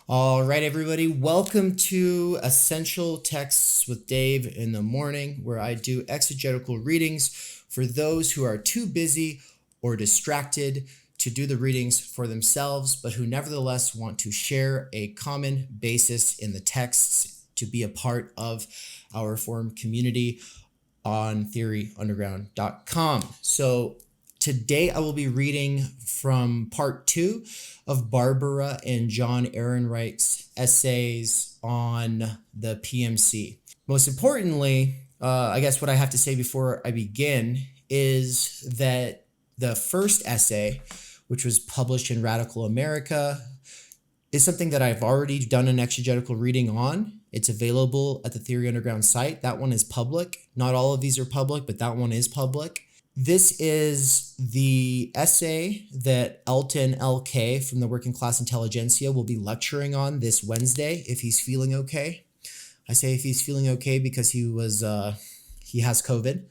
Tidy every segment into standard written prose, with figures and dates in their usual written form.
All right, everybody, welcome to Essential Texts with Dave in the morning, where I do exegetical readings for those who are too busy or distracted to do the readings for themselves, but who nevertheless want to share a common basis in the texts to be a part of our forum community on theoryunderground.com. So today I will be reading from part 2 of Barbara and John Ehrenreich's essays on the PMC. Most importantly, I guess what I have to say before I begin is that the first essay, which was published in Radical America, is something that I've already done an exegetical reading on. It's available at the Theory Underground site. That one is public. Not all of these are public, but that one is public. This is the essay that Elton LK from the Working Class Intelligentsia will be lecturing on this Wednesday if he's feeling okay. I say if he's feeling okay because he has COVID.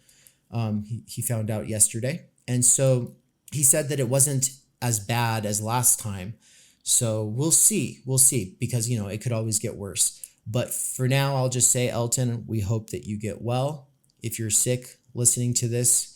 He found out yesterday. And so he said that it wasn't as bad as last time. So we'll see, because, it could always get worse. But for now, I'll just say, Elton, we hope that you get well. If you're sick listening to this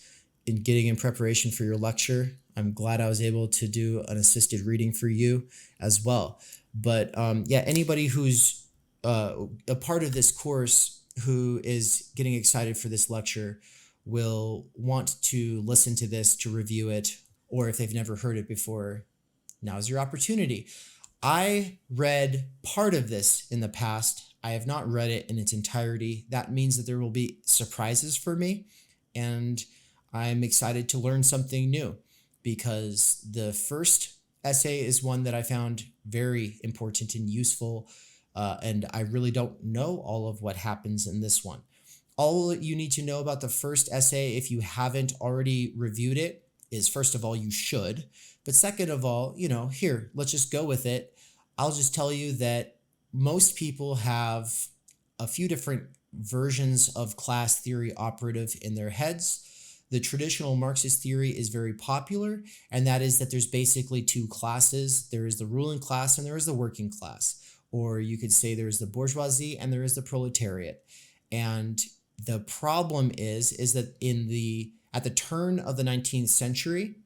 and getting in preparation for your lecture, I'm glad I was able to do an assisted reading for you as well. But anybody who's a part of this course who is getting excited for this lecture will want to listen to this to review it, or if they've never heard it before, now's your opportunity. I read part of this in the past. I have not read it in its entirety. That means that there will be surprises for me, and I'm excited to learn something new because the first essay is one that I found very important and useful, and I really don't know all of what happens in this one. All you need to know about the first essay, if you haven't already reviewed it, is first of all, you should. But second of all, here, let's just go with it. I'll just tell you that most people have a few different versions of class theory operative in their heads. The traditional Marxist theory is very popular, and that is that there's basically two classes. There is the ruling class and there is the working class. Or you could say there is the bourgeoisie and there is the proletariat. And the problem is that at the turn of the 19th century,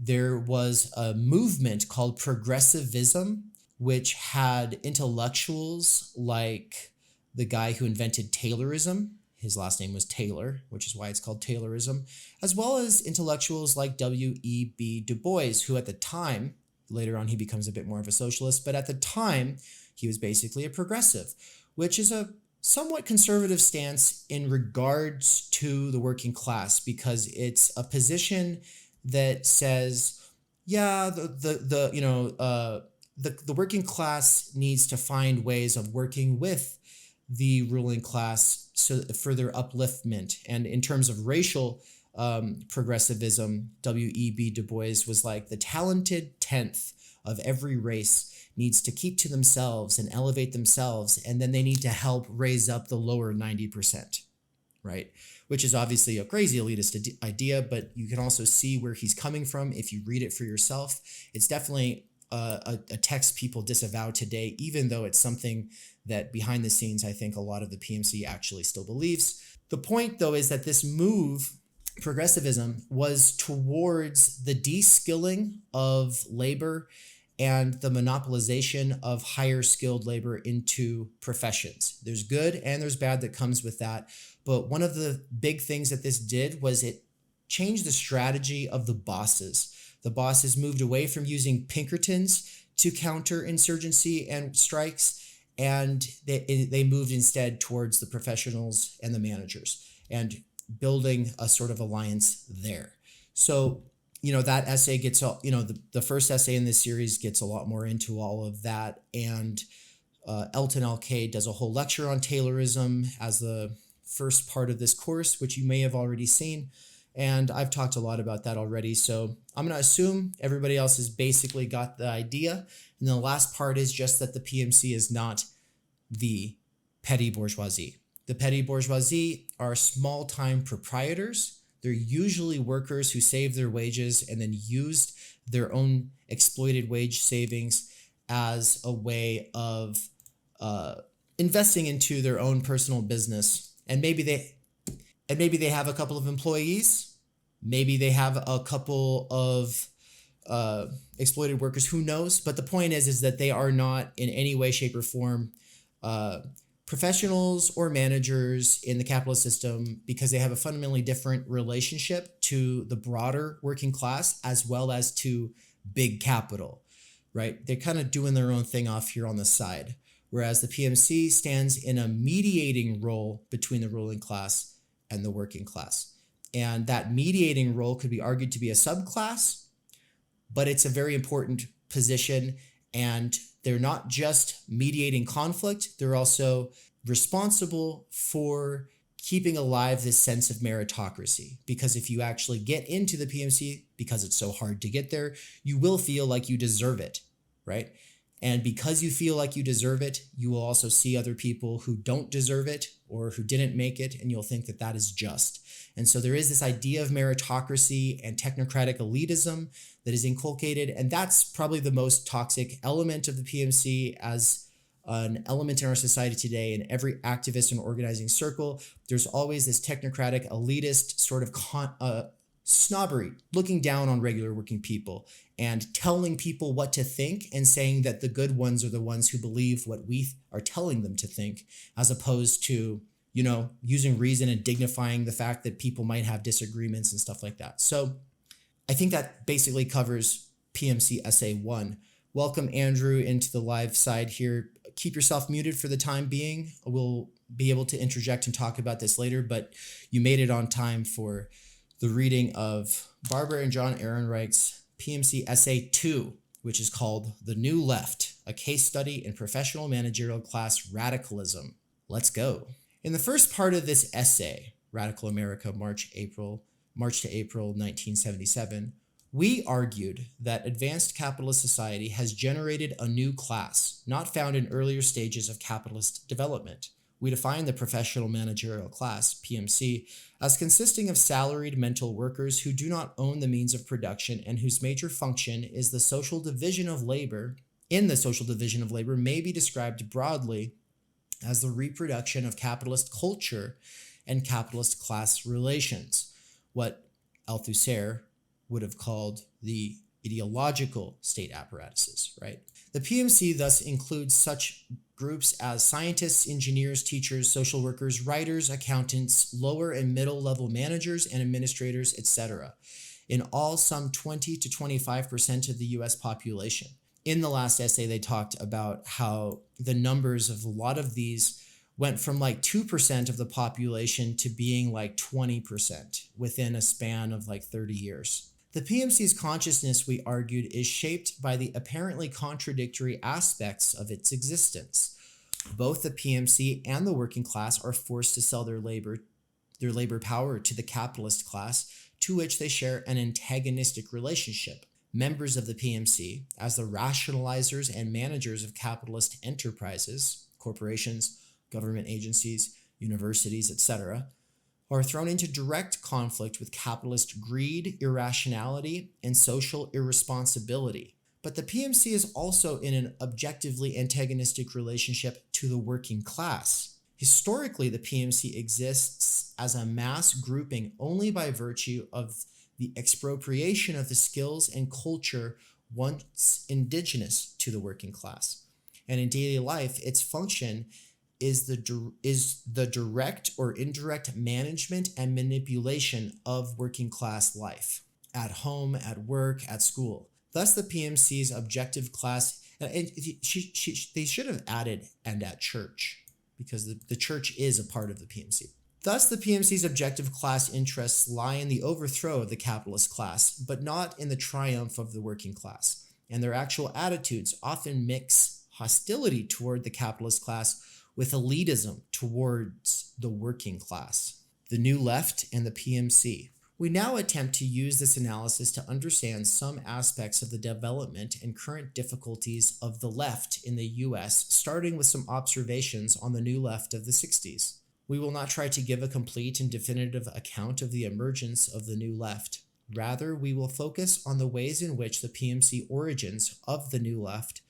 there was a movement called progressivism, which had intellectuals like the guy who invented Taylorism. His last name was Taylor, which is why it's called Taylorism, as well as intellectuals like W.E.B. Du Bois, who at the time, later on he becomes a bit more of a socialist, but at the time he was basically a progressive, which is a somewhat conservative stance in regards to the working class, because it's a position that says, the working class needs to find ways of working with the ruling class for their upliftment. And in terms of racial progressivism, W.E.B. Du Bois was like the talented 10th of every race needs to keep to themselves and elevate themselves, and then they need to help raise up the lower 90%, right? Which is obviously a crazy elitist idea, but you can also see where he's coming from if you read it for yourself. It's definitely a text people disavow today, even though it's something that behind the scenes, I think a lot of the PMC actually still believes. The point, though, is that this move, progressivism, was towards the de-skilling of labor and the monopolization of higher skilled labor into professions. There's good and there's bad that comes with that. But one of the big things that this did was it changed the strategy of the bosses. The bosses moved away from using Pinkertons to counter insurgency and strikes, and they moved instead towards the professionals and the managers and building a sort of alliance there. So, that essay gets, the first essay in this series gets a lot more into all of that. And Elton LK does a whole lecture on Taylorism as the first part of this course, which you may have already seen. And I've talked a lot about that already. So I'm going to assume everybody else has basically got the idea. And the last part is just that the PMC is not the petty bourgeoisie. The petty bourgeoisie are small-time proprietors. They're usually workers who saved their wages and then used their own exploited wage savings as a way of investing into their own personal business. And maybe they have a couple of employees. Maybe they have a couple of exploited workers. Who knows? But the point is that they are not in any way, shape, or form professionals or managers in the capitalist system, because they have a fundamentally different relationship to the broader working class as well as to big capital, right? They're kind of doing their own thing off here on the side, whereas the PMC stands in a mediating role between the ruling class and the working class. And that mediating role could be argued to be a subclass, but it's a very important position. And they're not just mediating conflict, they're also responsible for keeping alive this sense of meritocracy. Because if you actually get into the PMC, because it's so hard to get there, you will feel like you deserve it, right? And because you feel like you deserve it, you will also see other people who don't deserve it or who didn't make it, and you'll think that that is just. And so there is this idea of meritocracy and technocratic elitism that is inculcated, and that's probably the most toxic element of the PMC as an element in our society today. In every activist and organizing circle, there's always this technocratic elitist sort of snobbery, looking down on regular working people and telling people what to think and saying that the good ones are the ones who believe what we are telling them to think, as opposed to, using reason and dignifying the fact that people might have disagreements and stuff like that. So I think that basically covers PMC Essay 1. Welcome, Andrew, into the live side here. Keep yourself muted for the time being. We'll be able to interject and talk about this later, but you made it on time for the reading of Barbara and John Ehrenreich's PMC Essay 2, which is called The New Left, a case study in professional managerial class radicalism. Let's go. In the first part of this essay, Radical America, March to April 1977, we argued that advanced capitalist society has generated a new class, not found in earlier stages of capitalist development. We define the professional managerial class, PMC, as consisting of salaried mental workers who do not own the means of production and whose major function is the social division of labor. In the social division of labor may be described broadly as the reproduction of capitalist culture and capitalist class relations, what Althusser would have called the ideological state apparatuses, right? The PMC thus includes such groups as scientists, engineers, teachers, social workers, writers, accountants, lower and middle level managers and administrators, etc. In all, some 20 to 25% of the US population. In the last essay, they talked about how the numbers of a lot of these went from like 2% of the population to being like 20% within a span of like 30 years. The PMC's consciousness, we argued, is shaped by the apparently contradictory aspects of its existence. Both the PMC and the working class are forced to sell their labor power to the capitalist class, to which they share an antagonistic relationship. Members of the PMC, as the rationalizers and managers of capitalist enterprises, corporations, government agencies, universities, etc., are thrown into direct conflict with capitalist greed, irrationality, and social irresponsibility. But the PMC is also in an objectively antagonistic relationship to the working class. Historically, the PMC exists as a mass grouping only by virtue of the expropriation of the skills and culture once indigenous to the working class. And in daily life, its function is the direct or indirect management and manipulation of working class life, at home, at work, at school. Thus, the PMC's objective class, and they should have added "and at church," because the church is a part of the PMC. Thus, the PMC's objective class interests lie in the overthrow of the capitalist class, but not in the triumph of the working class. And their actual attitudes often mix hostility toward the capitalist class with elitism towards the working class. The New Left and the PMC. We now attempt to use this analysis to understand some aspects of the development and current difficulties of the left in the US, starting with some observations on the New Left of the 60s. We will not try to give a complete and definitive account of the emergence of the New Left. Rather, we will focus on the ways in which the PMC origins of the New Left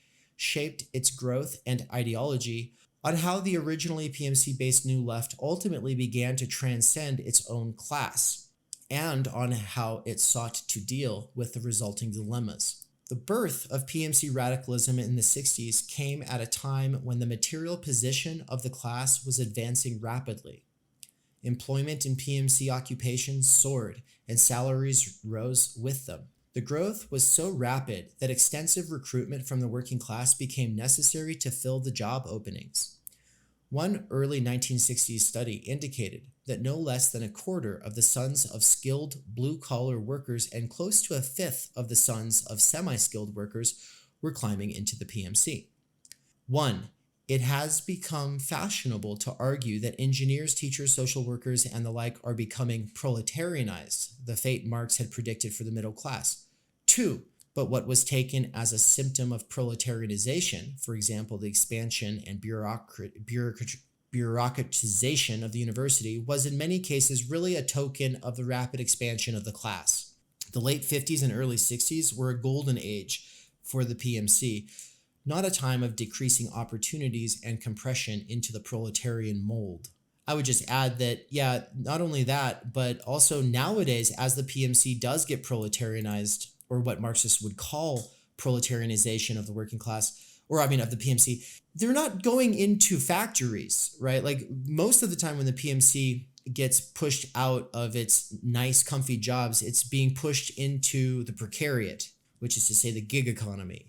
shaped its growth and ideology, on how the originally PMC-based New Left ultimately began to transcend its own class, and on how it sought to deal with the resulting dilemmas. The birth of PMC radicalism in the 60s came at a time when the material position of the class was advancing rapidly. Employment in PMC occupations soared, and salaries rose with them. The growth was so rapid that extensive recruitment from the working class became necessary to fill the job openings. One early 1960s study indicated that no less than a quarter of the sons of skilled blue-collar workers and close to a fifth of the sons of semi-skilled workers were climbing into the PMC. 1. It has become fashionable to argue that engineers, teachers, social workers, and the like are becoming proletarianized, the fate Marx had predicted for the middle class. 2. But what was taken as a symptom of proletarianization, for example, the expansion and bureaucratization of the university, was in many cases really a token of the rapid expansion of the class. The late 50s and early 60s were a golden age for the PMC, not a time of decreasing opportunities and compression into the proletarian mold. I would just add that, not only that, but also nowadays, as the PMC does get proletarianized, or what Marxists would call proletarianization of the working class, of the PMC, they're not going into factories, right? Like most of the time when the PMC gets pushed out of its nice, comfy jobs, it's being pushed into the precariat, which is to say the gig economy,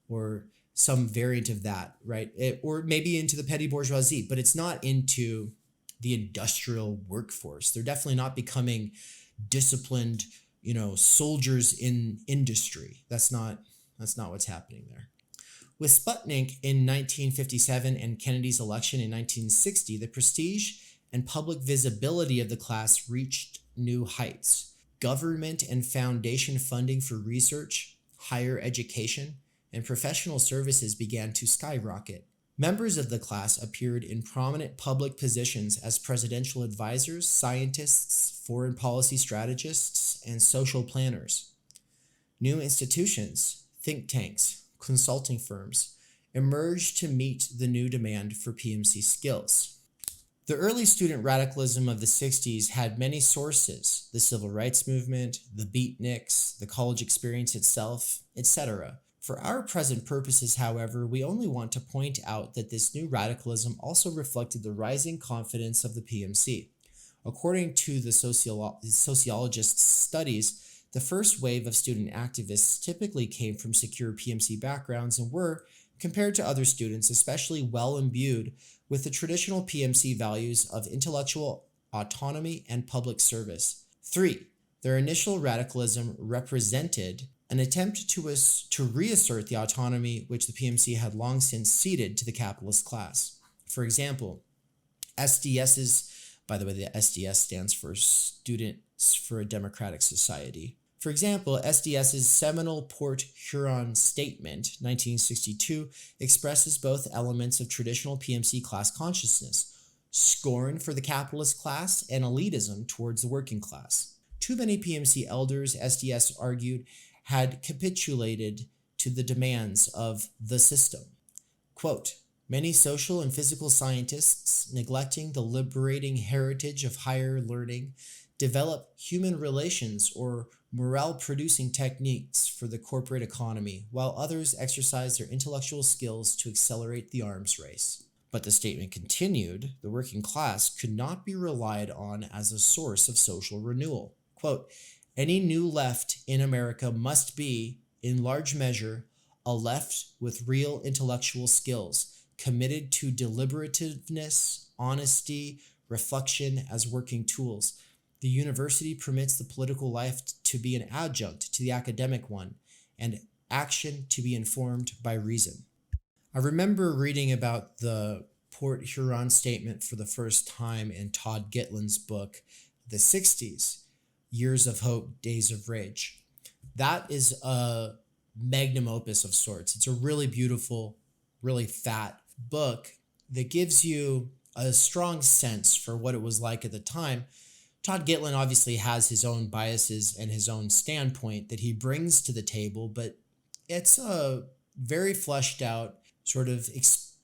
or some variant of that, right? Or maybe into the petty bourgeoisie, but it's not into the industrial workforce. They're definitely not becoming disciplined, soldiers in industry. That's not what's happening there. With Sputnik in 1957 and Kennedy's election in 1960, the prestige and public visibility of the class reached new heights. Government and foundation funding for research, higher education, and professional services began to skyrocket. Members of the class appeared in prominent public positions as presidential advisors, scientists, foreign policy strategists, and social planners. New institutions, think tanks, consulting firms emerged to meet the new demand for PMC skills. The early student radicalism of the 60s had many sources: the civil rights movement, the beatniks, the college experience itself, etc. For our present purposes, however, we only want to point out that this new radicalism also reflected the rising confidence of the PMC. According to the sociologists' studies, the first wave of student activists typically came from secure PMC backgrounds and were, compared to other students, especially well imbued with the traditional PMC values of intellectual autonomy and public service. 3. Their initial radicalism represented an attempt to reassert the autonomy which the PMC had long since ceded to the capitalist class. For example, SDS's, by the way, the SDS stands for Students for a Democratic Society. For example, SDS's seminal Port Huron Statement, 1962, expresses both elements of traditional PMC class consciousness: scorn for the capitalist class and elitism towards the working class. Too many PMC elders, SDS argued, had capitulated to the demands of the system. Quote, many social and physical scientists, neglecting the liberating heritage of higher learning, develop human relations or morale-producing techniques for the corporate economy, while others exercise their intellectual skills to accelerate the arms race. But the statement continued, the working class could not be relied on as a source of social renewal. Quote, any new left in America must be, in large measure, a left with real intellectual skills, committed to deliberativeness, honesty, reflection as working tools. The university permits the political life to be an adjunct to the academic one, and action to be informed by reason. I remember reading about the Port Huron Statement for the first time in Todd Gitlin's book, The 60s, Years of Hope, Days of Rage. That is a magnum opus of sorts. It's a really beautiful, really fat book that gives you a strong sense for what it was like at the time. Todd Gitlin obviously has his own biases and his own standpoint that he brings to the table, but it's a very fleshed out sort of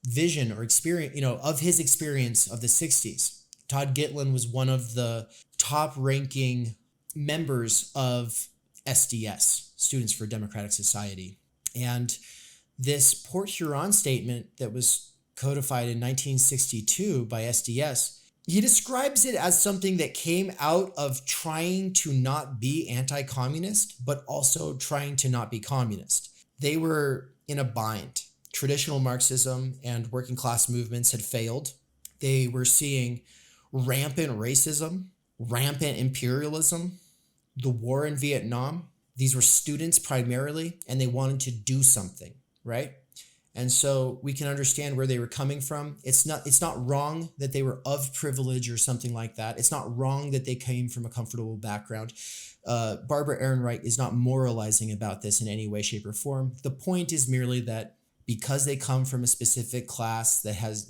vision or experience, of his experience of the 60s. Todd Gitlin was one of the top ranking members of SDS, Students for Democratic Society. And this Port Huron statement that was codified in 1962 by SDS, he describes it as something that came out of trying to not be anti-communist, but also trying to not be communist. They were in a bind. Traditional Marxism and working class movements had failed. They were seeing rampant racism, rampant imperialism, the war in Vietnam. These were students primarily, and they wanted to do something, right? And so we can understand where they were coming from. It's not wrong that they were of privilege or something like that. It's not wrong that they came from a comfortable background. Barbara Ehrenreich is not moralizing about this in any way, shape, or form. The point is merely that because they come from a specific class that has,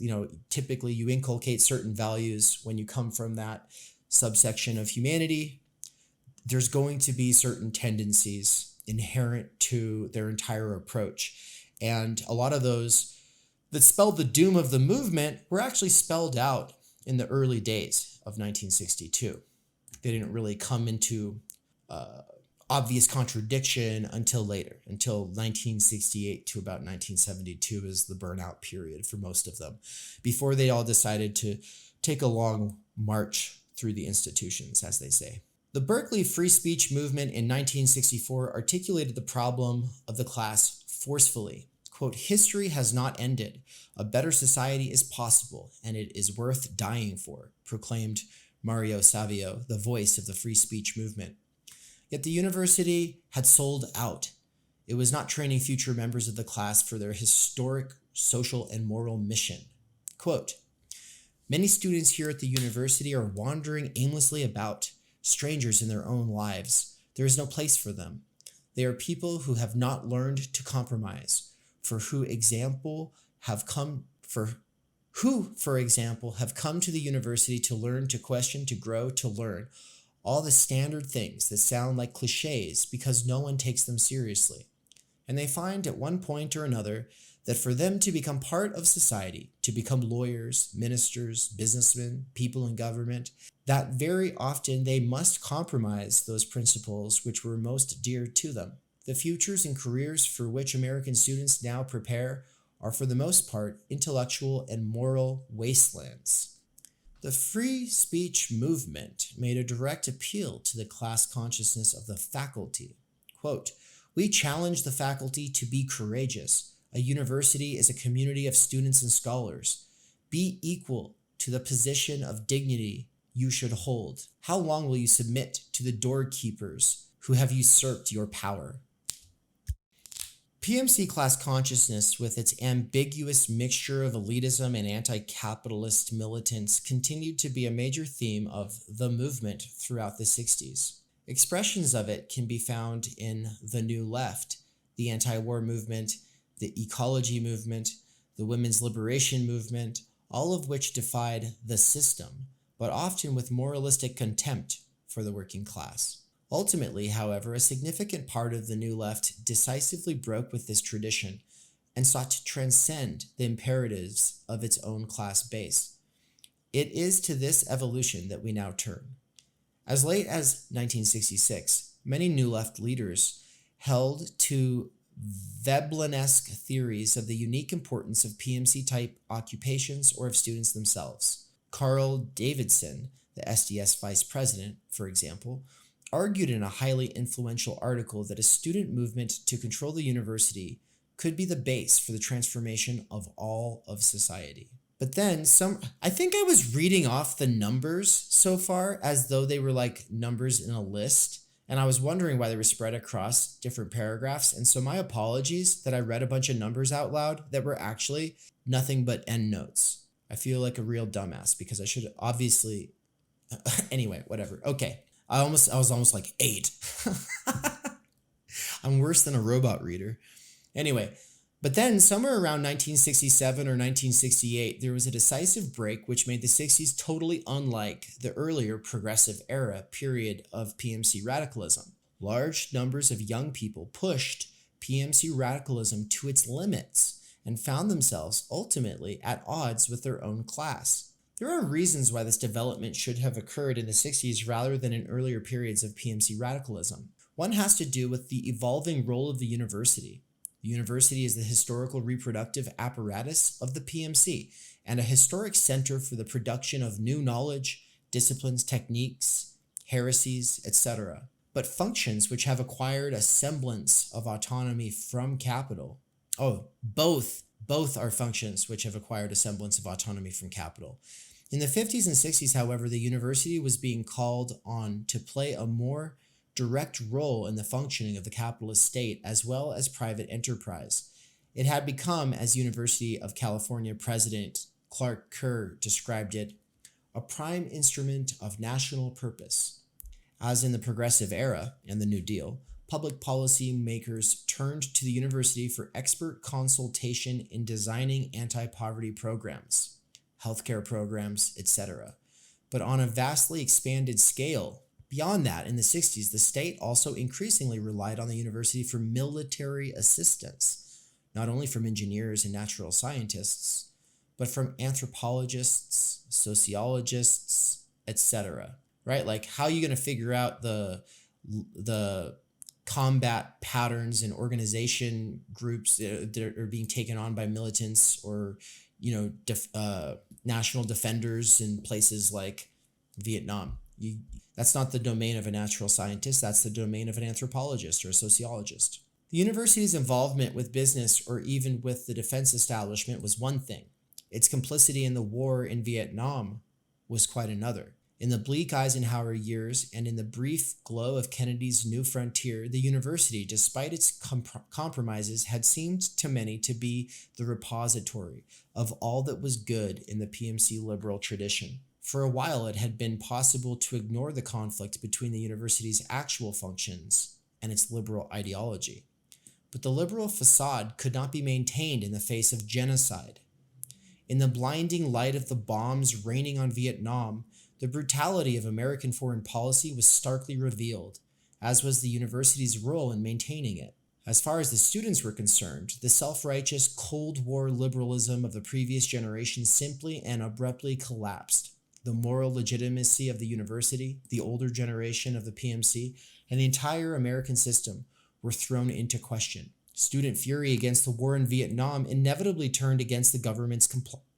typically you inculcate certain values when you come from that subsection of humanity, there's going to be certain tendencies inherent to their entire approach. And a lot of those that spelled the doom of the movement were actually spelled out in the early days of 1962. They didn't really come into obvious contradiction until later, until 1968 to about 1972 is the burnout period for most of them, before they all decided to take a long march through the institutions, as they say. The Berkeley free speech movement in 1964 articulated the problem of the class forcefully. Quote, "History has not ended. A better society is possible, and it is worth dying for," proclaimed Mario Savio, the voice of the free speech movement. Yet the university had sold out. It was not training future members of the class for their historic social and moral mission. Quote, "Many students here at the university are wandering aimlessly about, strangers in their own lives. There is no place for them. They are people who have not learned to compromise, for example, have come to the university to learn, to question, to grow, to learn all the standard things that sound like cliches because no one takes them seriously. And they find at one point or another that for them to become part of society, to become lawyers, ministers, businessmen, people in government, that very often they must compromise those principles which were most dear to them. The futures and careers for which American students now prepare are for the most part intellectual and moral wastelands." The free speech movement made a direct appeal to the class consciousness of the faculty. Quote, "We challenge the faculty to be courageous. A university is a community of students and scholars. Be equal to the position of dignity you should hold. How long will you submit to the doorkeepers who have usurped your power?" PMC class consciousness, with its ambiguous mixture of elitism and anti-capitalist militants, continued to be a major theme of the movement throughout the 60s. Expressions of it can be found in the New Left, the anti-war movement, the ecology movement, the women's liberation movement, all of which defied the system, but often with moralistic contempt for the working class. Ultimately, however, a significant part of the New Left decisively broke with this tradition and sought to transcend the imperatives of its own class base. It is to this evolution that we now turn. As late as 1966, many New Left leaders held to Veblenesque theories of the unique importance of PMC-type occupations or of students themselves. Carl Davidson, the SDS vice president, for example, argued in a highly influential article that a student movement to control the university could be the base for the transformation of all of society. But then I think I was reading off the numbers so far as though they were like numbers in a list, and I was wondering why they were spread across different paragraphs. And so my apologies that I read a bunch of numbers out loud that were actually nothing but endnotes. I feel like a real dumbass because I should obviously, anyway, whatever. Okay. I was almost like 8. I'm worse than a robot reader. Anyway, but then somewhere around 1967 or 1968, there was a decisive break which made the 60s totally unlike the earlier progressive era period of PMC radicalism. Large numbers of young people pushed PMC radicalism to its limits and found themselves ultimately at odds with their own class. There are reasons why this development should have occurred in the 60s rather than in earlier periods of PMC radicalism. One has to do with the evolving role of the university. The university is the historical reproductive apparatus of the PMC and a historic center for the production of new knowledge, disciplines, techniques, heresies, etc., but functions which have acquired a semblance of autonomy from capital. Both are functions which have acquired a semblance of autonomy from capital. In the 50s and 60s, however, the university was being called on to play a more direct role in the functioning of the capitalist state as well as private enterprise. It had become, as University of California President Clark Kerr described it, a prime instrument of national purpose. As in the Progressive Era and the New Deal, public policy makers turned to the university for expert consultation in designing anti-poverty programs, healthcare programs, etc. But on a vastly expanded scale. Beyond that, in the 60s, the state also increasingly relied on the university for military assistance, not only from engineers and natural scientists, but from anthropologists, sociologists, etc. Right? Like, how are you going to figure out the combat patterns and organization groups that are being taken on by militants or, national defenders in places like Vietnam? That's not the domain of a natural scientist. That's the domain of an anthropologist or a sociologist. The university's involvement with business or even with the defense establishment was one thing. Its complicity in the war in Vietnam was quite another. In the bleak Eisenhower years and in the brief glow of Kennedy's new frontier, the university, despite its compromises, had seemed to many to be the repository of all that was good in the PMC liberal tradition. For a while, it had been possible to ignore the conflict between the university's actual functions and its liberal ideology. But the liberal facade could not be maintained in the face of genocide. In the blinding light of the bombs raining on Vietnam, the brutality of American foreign policy was starkly revealed, as was the university's role in maintaining it. As far as the students were concerned, the self-righteous Cold War liberalism of the previous generation simply and abruptly collapsed. The moral legitimacy of the university, the older generation of the PMC, and the entire American system were thrown into question. Student fury against the war in Vietnam inevitably turned against the government's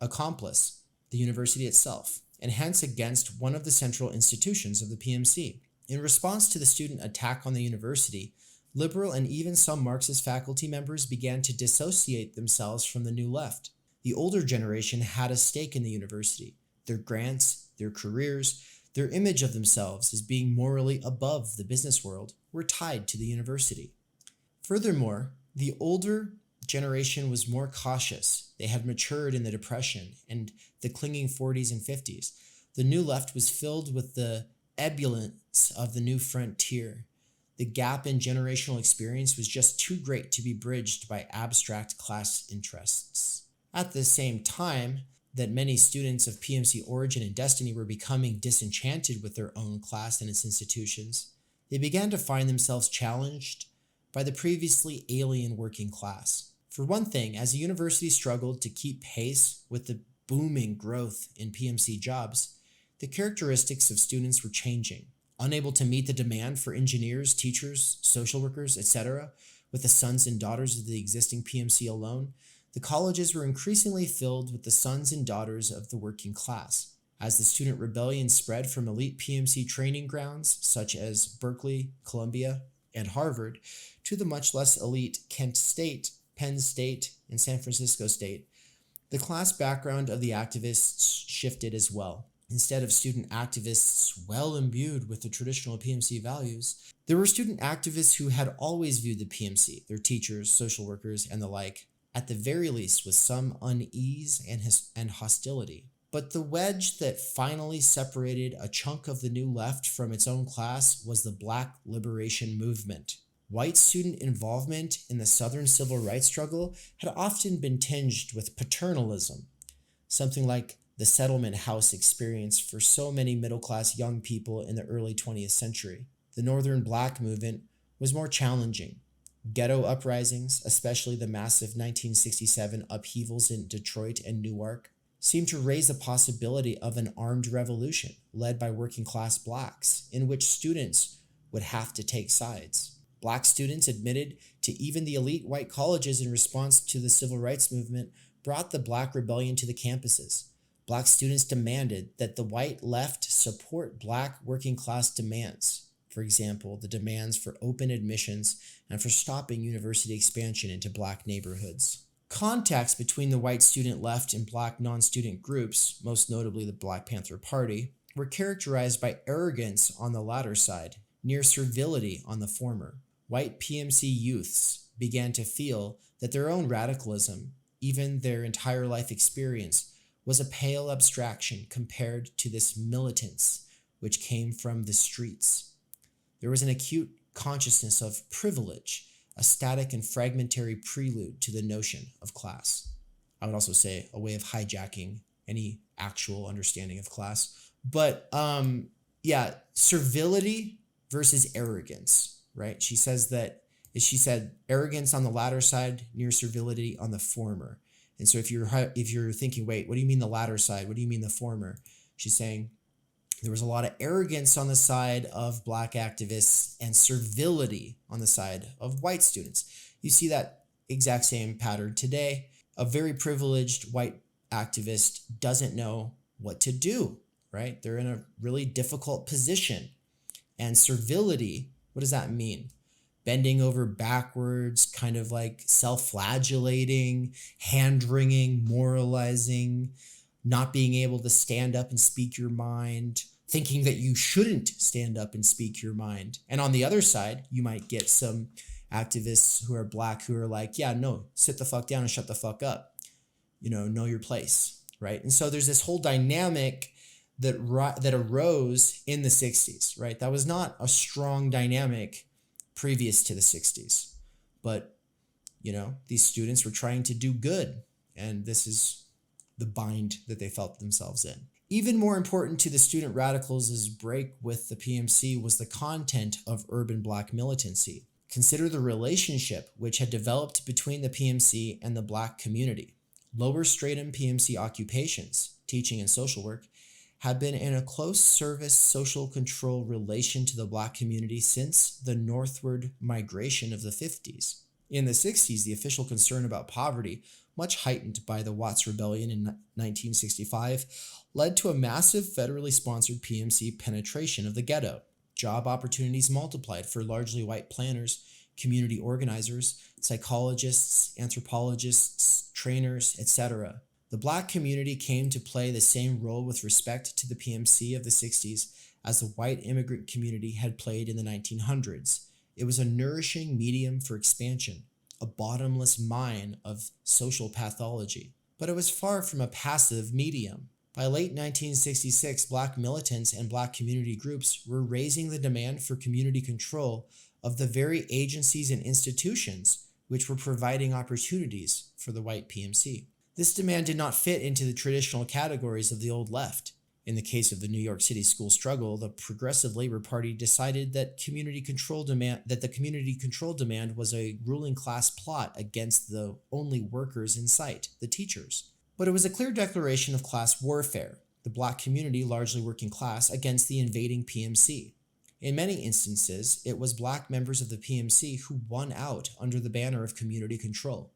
accomplice, the university itself, and hence against one of the central institutions of the PMC. In response to the student attack on the university, liberal and even some Marxist faculty members began to dissociate themselves from the new left. The older generation had a stake in the university. Their grants, their careers, their image of themselves as being morally above the business world were tied to the university. Furthermore, the older generation was more cautious. They had matured in the Depression and the clinging 40s and 50s. The new left was filled with the ebullience of the new frontier. The gap in generational experience was just too great to be bridged by abstract class interests. At the same time that many students of PMC origin and destiny were becoming disenchanted with their own class and its institutions, they began to find themselves challenged by the previously alien working class. For one thing, as the university struggled to keep pace with the booming growth in PMC jobs, the characteristics of students were changing. Unable to meet the demand for engineers, teachers, social workers, etc., with the sons and daughters of the existing PMC alone, the colleges were increasingly filled with the sons and daughters of the working class. As the student rebellion spread from elite PMC training grounds, such as Berkeley, Columbia, and Harvard, to the much less elite Kent State, Penn State, and San Francisco State, the class background of the activists shifted as well. Instead of student activists well imbued with the traditional PMC values, there were student activists who had always viewed the PMC, their teachers, social workers, and the like, at the very least with some unease and hostility. But the wedge that finally separated a chunk of the new left from its own class was the Black Liberation Movement. White student involvement in the Southern civil rights struggle had often been tinged with paternalism, something like the settlement house experience for so many middle-class young people in the early 20th century. The Northern Black movement was more challenging. Ghetto uprisings, especially the massive 1967 upheavals in Detroit and Newark, seemed to raise the possibility of an armed revolution led by working class blacks, in which students would have to take sides. Black students admitted to even the elite white colleges in response to the civil rights movement brought the Black rebellion to the campuses. Black students demanded that the white left support Black working class demands. For example, the demands for open admissions and for stopping university expansion into Black neighborhoods. Contacts between the white student left and Black non-student groups, most notably the Black Panther Party, were characterized by arrogance on the latter side, near servility on the former. White PMC youths began to feel that their own radicalism, even their entire life experience, was a pale abstraction compared to this militance which came from the streets. There was an acute consciousness of privilege, a static and fragmentary prelude to the notion of class. I would also say a way of hijacking any actual understanding of class. But servility versus arrogance, right? She said arrogance on the latter side, near servility on the former. And so if you're thinking, wait, what do you mean the latter side? What do you mean the former? She's saying there was a lot of arrogance on the side of Black activists and servility on the side of white students. You see that exact same pattern today. A very privileged white activist doesn't know what to do, right? They're in a really difficult position. And servility, what does that mean? Bending over backwards, kind of like self-flagellating, hand-wringing, moralizing, not being able to stand up and speak your mind, thinking that you shouldn't stand up and speak your mind. And on the other side, you might get some activists who are Black who are like, yeah, no, sit the fuck down and shut the fuck up. Know your place, right? And so there's this whole dynamic that arose in the 60s, right? That was not a strong dynamic previous to the 60s. But, these students were trying to do good. And this is the bind that they felt themselves in. Even more important to the student radicals' break with the PMC was the content of urban Black militancy. Consider the relationship which had developed between the PMC and the Black community. Lower stratum PMC occupations, teaching and social work, had been in a close service social control relation to the Black community since the northward migration of the 50s. In the 60s, the official concern about poverty, much heightened by the Watts Rebellion in 1965, led to a massive federally sponsored PMC penetration of the ghetto. Job opportunities multiplied for largely white planners, community organizers, psychologists, anthropologists, trainers, etc. The Black community came to play the same role with respect to the PMC of the 60s as the white immigrant community had played in the 1900s. It was a nourishing medium for expansion, a bottomless mine of social pathology. But it was far from a passive medium. By late 1966, Black militants and Black community groups were raising the demand for community control of the very agencies and institutions which were providing opportunities for the white PMC. This demand did not fit into the traditional categories of the old left. In the case of the New York City school struggle, the Progressive Labor Party decided that the community control demand was a ruling class plot against the only workers in sight, the teachers. But it was a clear declaration of class warfare, the Black community, largely working class, against the invading PMC. In many instances, it was Black members of the PMC who won out under the banner of community control.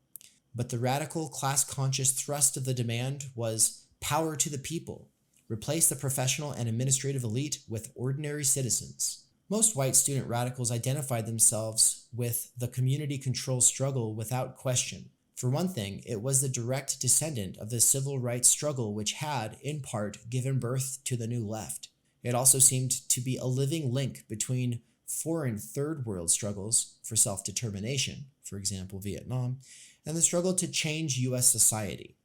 But the radical, class-conscious thrust of the demand was power to the people. Replace the professional and administrative elite with ordinary citizens. Most white student radicals identified themselves with the community control struggle without question. For one thing, it was the direct descendant of the civil rights struggle which had, in part, given birth to the New Left. It also seemed to be a living link between foreign third world struggles for self-determination, for example, Vietnam, and the struggle to change U.S. society.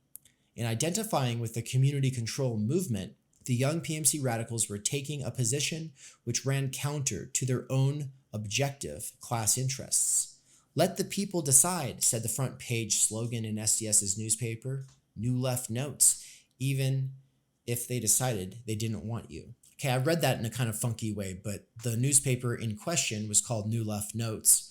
In identifying with the community control movement, the young PMC radicals were taking a position which ran counter to their own objective class interests. Let the people decide, said the front page slogan in SDS's newspaper, New Left Notes, even if they decided they didn't want you. Okay, I read that in a kind of funky way, but the newspaper in question was called New Left Notes.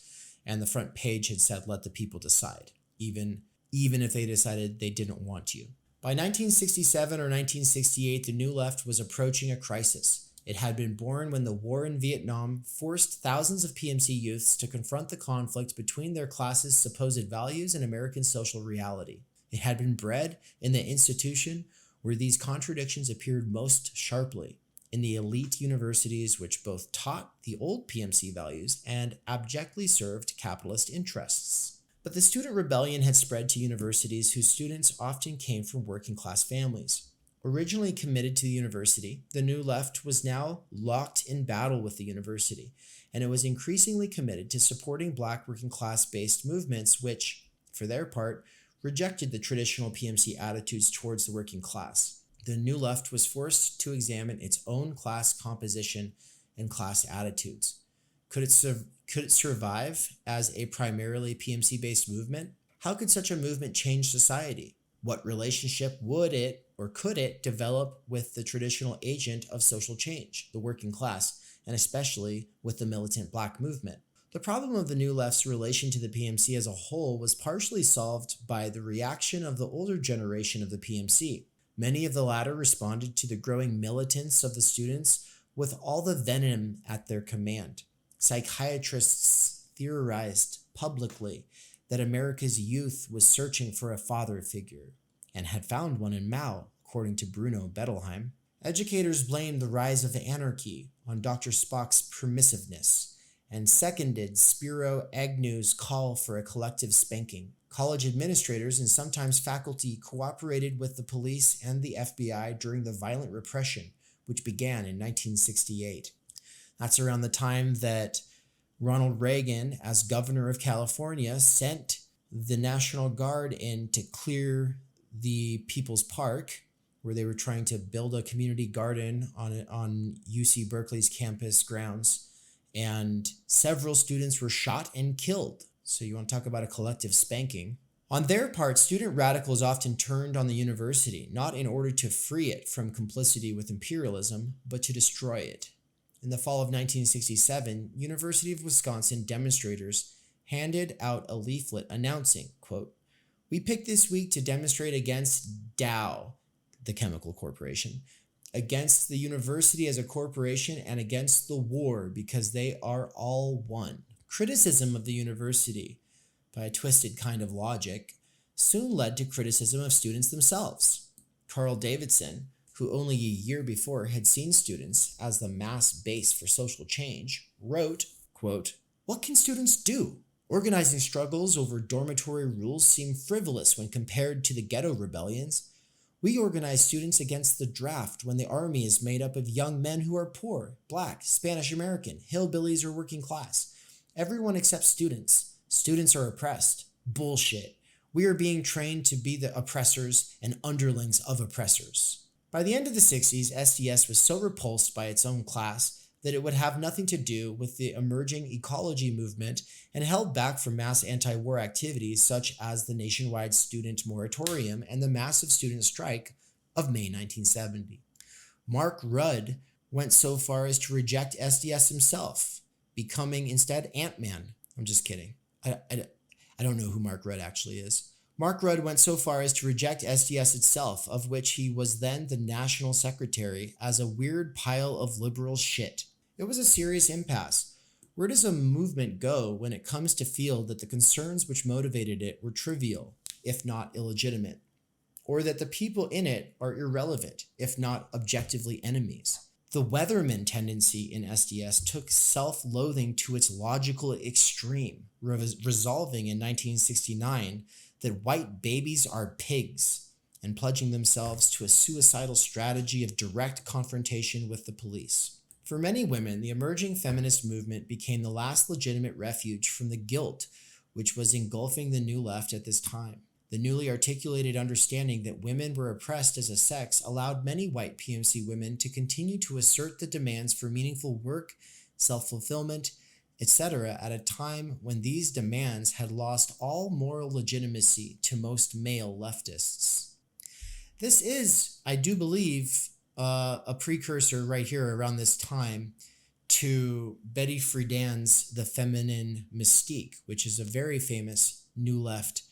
and the front page had said, "Let the people decide," even if they decided they didn't want you. By 1967 or 1968, the New Left was approaching a crisis. It had been born when the war in Vietnam forced thousands of PMC youths to confront the conflict between their class's supposed values and American social reality. It had been bred in the institution where these contradictions appeared most sharply, in the elite universities which both taught the old PMC values and abjectly served capitalist interests. But the student rebellion had spread to universities whose students often came from working-class families. Originally committed to the university, the New Left was now locked in battle with the university, and it was increasingly committed to supporting Black working-class-based movements which, for their part, rejected the traditional PMC attitudes towards the working class. The New Left was forced to examine its own class composition and class attitudes. Could it survive as a primarily PMC-based movement? How could such a movement change society? What relationship would it or could it develop with the traditional agent of social change, the working class, and especially with the militant Black movement? The problem of the New Left's relation to the PMC as a whole was partially solved by the reaction of the older generation of the PMC. Many of the latter responded to the growing militance of the students with all the venom at their command. Psychiatrists theorized publicly that America's youth was searching for a father figure, and had found one in Mao, according to Bruno Bettelheim. Educators blamed the rise of anarchy on Dr. Spock's permissiveness, and seconded Spiro Agnew's call for a collective spanking. College administrators and sometimes faculty cooperated with the police and the FBI during the violent repression, which began in 1968. That's around the time that Ronald Reagan, as governor of California, sent the National Guard in to clear the People's Park, where they were trying to build a community garden on UC Berkeley's campus grounds, and several students were shot and killed. So you want to talk about a collective spanking. On their part, student radicals often turned on the university, not in order to free it from complicity with imperialism, but to destroy it. In the fall of 1967, University of Wisconsin demonstrators handed out a leaflet announcing, quote, "We picked this week to demonstrate against Dow, the chemical corporation, against the university as a corporation, and against the war because they are all one." Criticism of the university, by a twisted kind of logic, soon led to criticism of students themselves. Carl Davidson, who only a year before had seen students as the mass base for social change, wrote, quote, "What can students do? Organizing struggles over dormitory rules seem frivolous when compared to the ghetto rebellions. We organize students against the draft when the army is made up of young men who are poor, Black, Spanish American, hillbillies, or working class. Everyone except students. Students are oppressed. Bullshit. We are being trained to be the oppressors and underlings of oppressors." By the end of the 60s, SDS was so repulsed by its own class that it would have nothing to do with the emerging ecology movement and held back from mass anti-war activities such as the nationwide student moratorium and the massive student strike of May 1970. Mark Rudd went so far as to reject SDS himself, becoming instead Ant-Man. I'm just kidding. I don't know who Mark Rudd actually is. Mark Rudd went so far as to reject SDS itself, of which he was then the national secretary, as a weird pile of liberal shit. It was a serious impasse. Where does a movement go when it comes to feel that the concerns which motivated it were trivial, if not illegitimate, or that the people in it are irrelevant, if not objectively enemies? The Weatherman tendency in SDS took self-loathing to its logical extreme, resolving in 1969 that white babies are pigs, and pledging themselves to a suicidal strategy of direct confrontation with the police. For many women, the emerging feminist movement became the last legitimate refuge from the guilt which was engulfing the New Left at this time. The newly articulated understanding that women were oppressed as a sex allowed many white PMC women to continue to assert the demands for meaningful work, self-fulfillment, etc. at a time when these demands had lost all moral legitimacy to most male leftists. This is, I do believe, a precursor right here around this time to Betty Friedan's The Feminine Mystique, which is a very famous New Left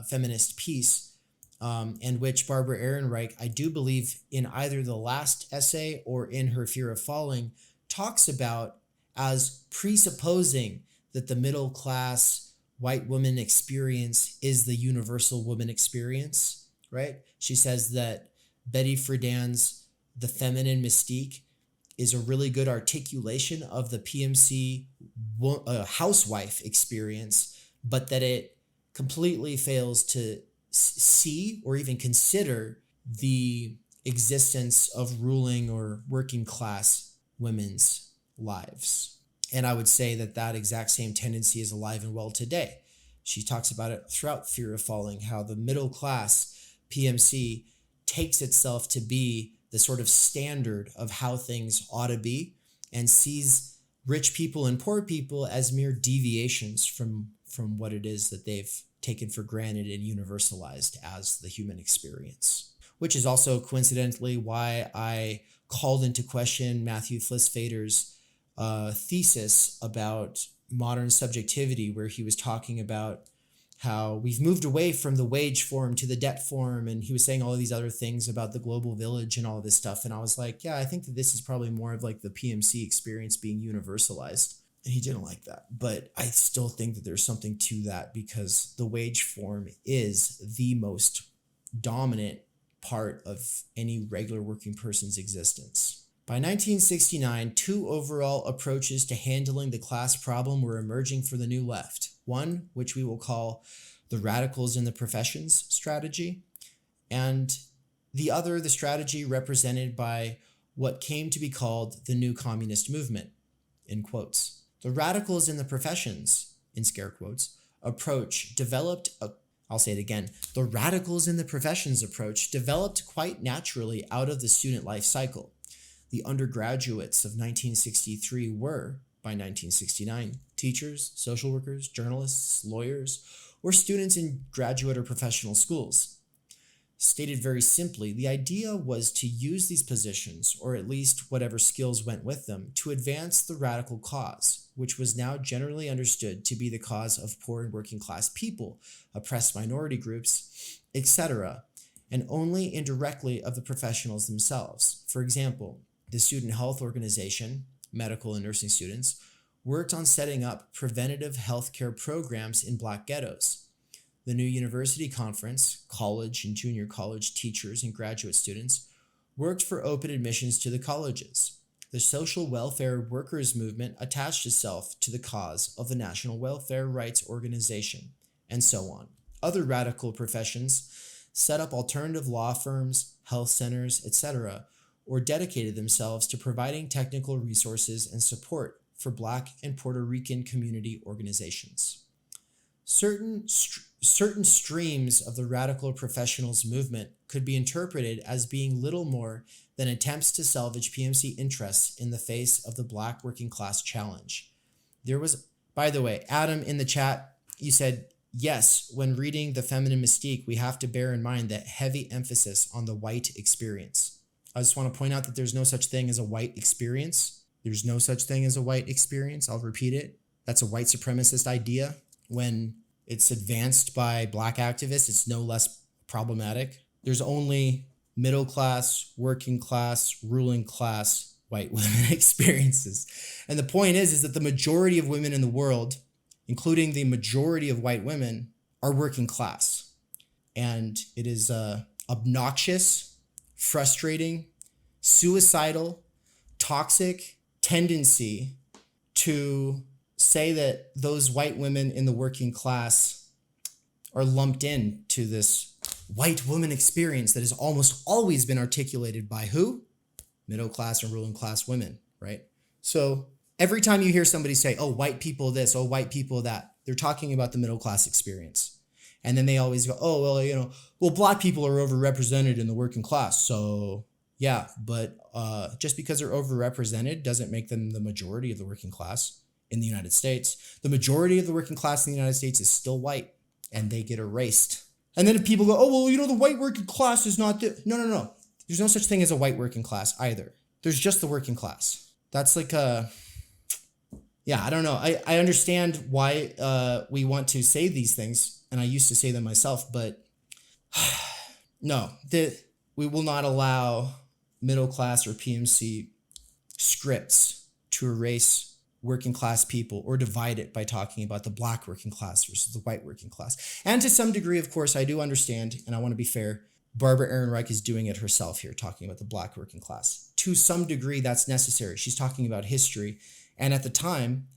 feminist piece, and which Barbara Ehrenreich, I do believe in either the last essay or in her Fear of Falling, talks about as presupposing that the middle class white woman experience is the universal woman experience, right? She says that Betty Friedan's The Feminine Mystique is a really good articulation of the PMC housewife experience, but that it completely fails to see or even consider the existence of ruling or working class women's lives. And I would say that that exact same tendency is alive and well today. She talks about it throughout Fear of Falling, how the middle class PMC takes itself to be the sort of standard of how things ought to be and sees rich people and poor people as mere deviations from what it is that they've taken for granted and universalized as the human experience. Which is also coincidentally why I called into question Matthew Flisfader's thesis about modern subjectivity, where he was talking about how we've moved away from the wage form to the debt form, and he was saying all of these other things about the global village and all of this stuff. And I was like, yeah, I think that this is probably more of like the PMC experience being universalized. And he didn't like that. But I still think that there's something to that, because the wage form is the most dominant part of any regular working person's existence. By 1969, two overall approaches to handling the class problem were emerging for the New Left. One, which we will call the radicals in the professions strategy, and the other, the strategy represented by what came to be called the New Communist Movement, in quotes. The radicals in the professions, in scare quotes, approach developed I'll say it again. The radicals in the professions approach developed quite naturally out of the student life cycle. The undergraduates of 1963 were, by 1969, teachers, social workers, journalists, lawyers, or students in graduate or professional schools. Stated very simply, the idea was to use these positions, or at least whatever skills went with them, to advance the radical cause, which was now generally understood to be the cause of poor and working class people, oppressed minority groups, etc., and only indirectly of the professionals themselves. For example, the Student Health Organization, medical and nursing students, worked on setting up preventative healthcare programs in Black ghettos. The New University Conference, college and junior college teachers and graduate students, worked for open admissions to the colleges. The social welfare workers movement attached itself to the cause of the National Welfare Rights Organization, and so on. Other radical professions set up alternative law firms, health centers, etc., or dedicated themselves to providing technical resources and support for Black and Puerto Rican community organizations. Certain streams of the radical professionals movement could be interpreted as being little more than attempts to salvage PMC interests in the face of the Black working class challenge. There was, by the way, Adam in the chat, you said, yes, when reading The Feminine Mystique, we have to bear in mind that heavy emphasis on the white experience. I just want to point out that there's no such thing as a white experience. There's no such thing as a white experience. I'll repeat it. That's a white supremacist idea. When it's advanced by Black activists, it's no less problematic. There's only middle class, working class, ruling class, white women experiences. And the point is that the majority of women in the world, including the majority of white women, are working class. And it is obnoxious, frustrating, suicidal, toxic tendency to say that those white women in the working class are lumped in to this white woman experience that has almost always been articulated by who? Middle class and ruling class women, right? So every time you hear somebody say, oh, white people this, oh, white people that, they're talking about the middle class experience. And then they always go, oh, well, Black people are overrepresented in the working class. So yeah, but just because they're overrepresented doesn't make them the majority of the working class in the United States. The majority of the working class in the United States is still white, and they get erased. And then people go, oh, well, the white working class is not... No. There's no such thing as a white working class either. There's just the working class. That's like a, yeah, I don't know. I understand why we want to say these things, and I used to say them myself, but no, we will not allow middle class or PMC scripts to erase working class people or divide it by talking about the black working class versus the white working class. And to some degree, of course, I do understand, and I want to be fair, Barbara Ehrenreich is doing it herself here, talking about the black working class. To some degree, that's necessary. She's talking about history. And at the time,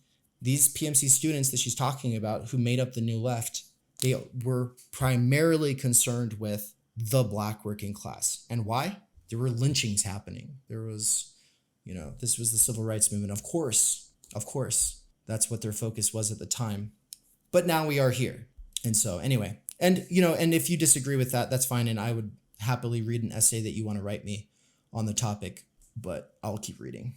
these PMC students that she's talking about who made up the New Left, they were primarily concerned with the black working class. And why? There were lynchings happening. There was, this was the civil rights movement. Of course, that's what their focus was at the time. But now we are here. And so anyway, and if you disagree with that, that's fine. And I would happily read an essay that you want to write me on the topic, but I'll keep reading.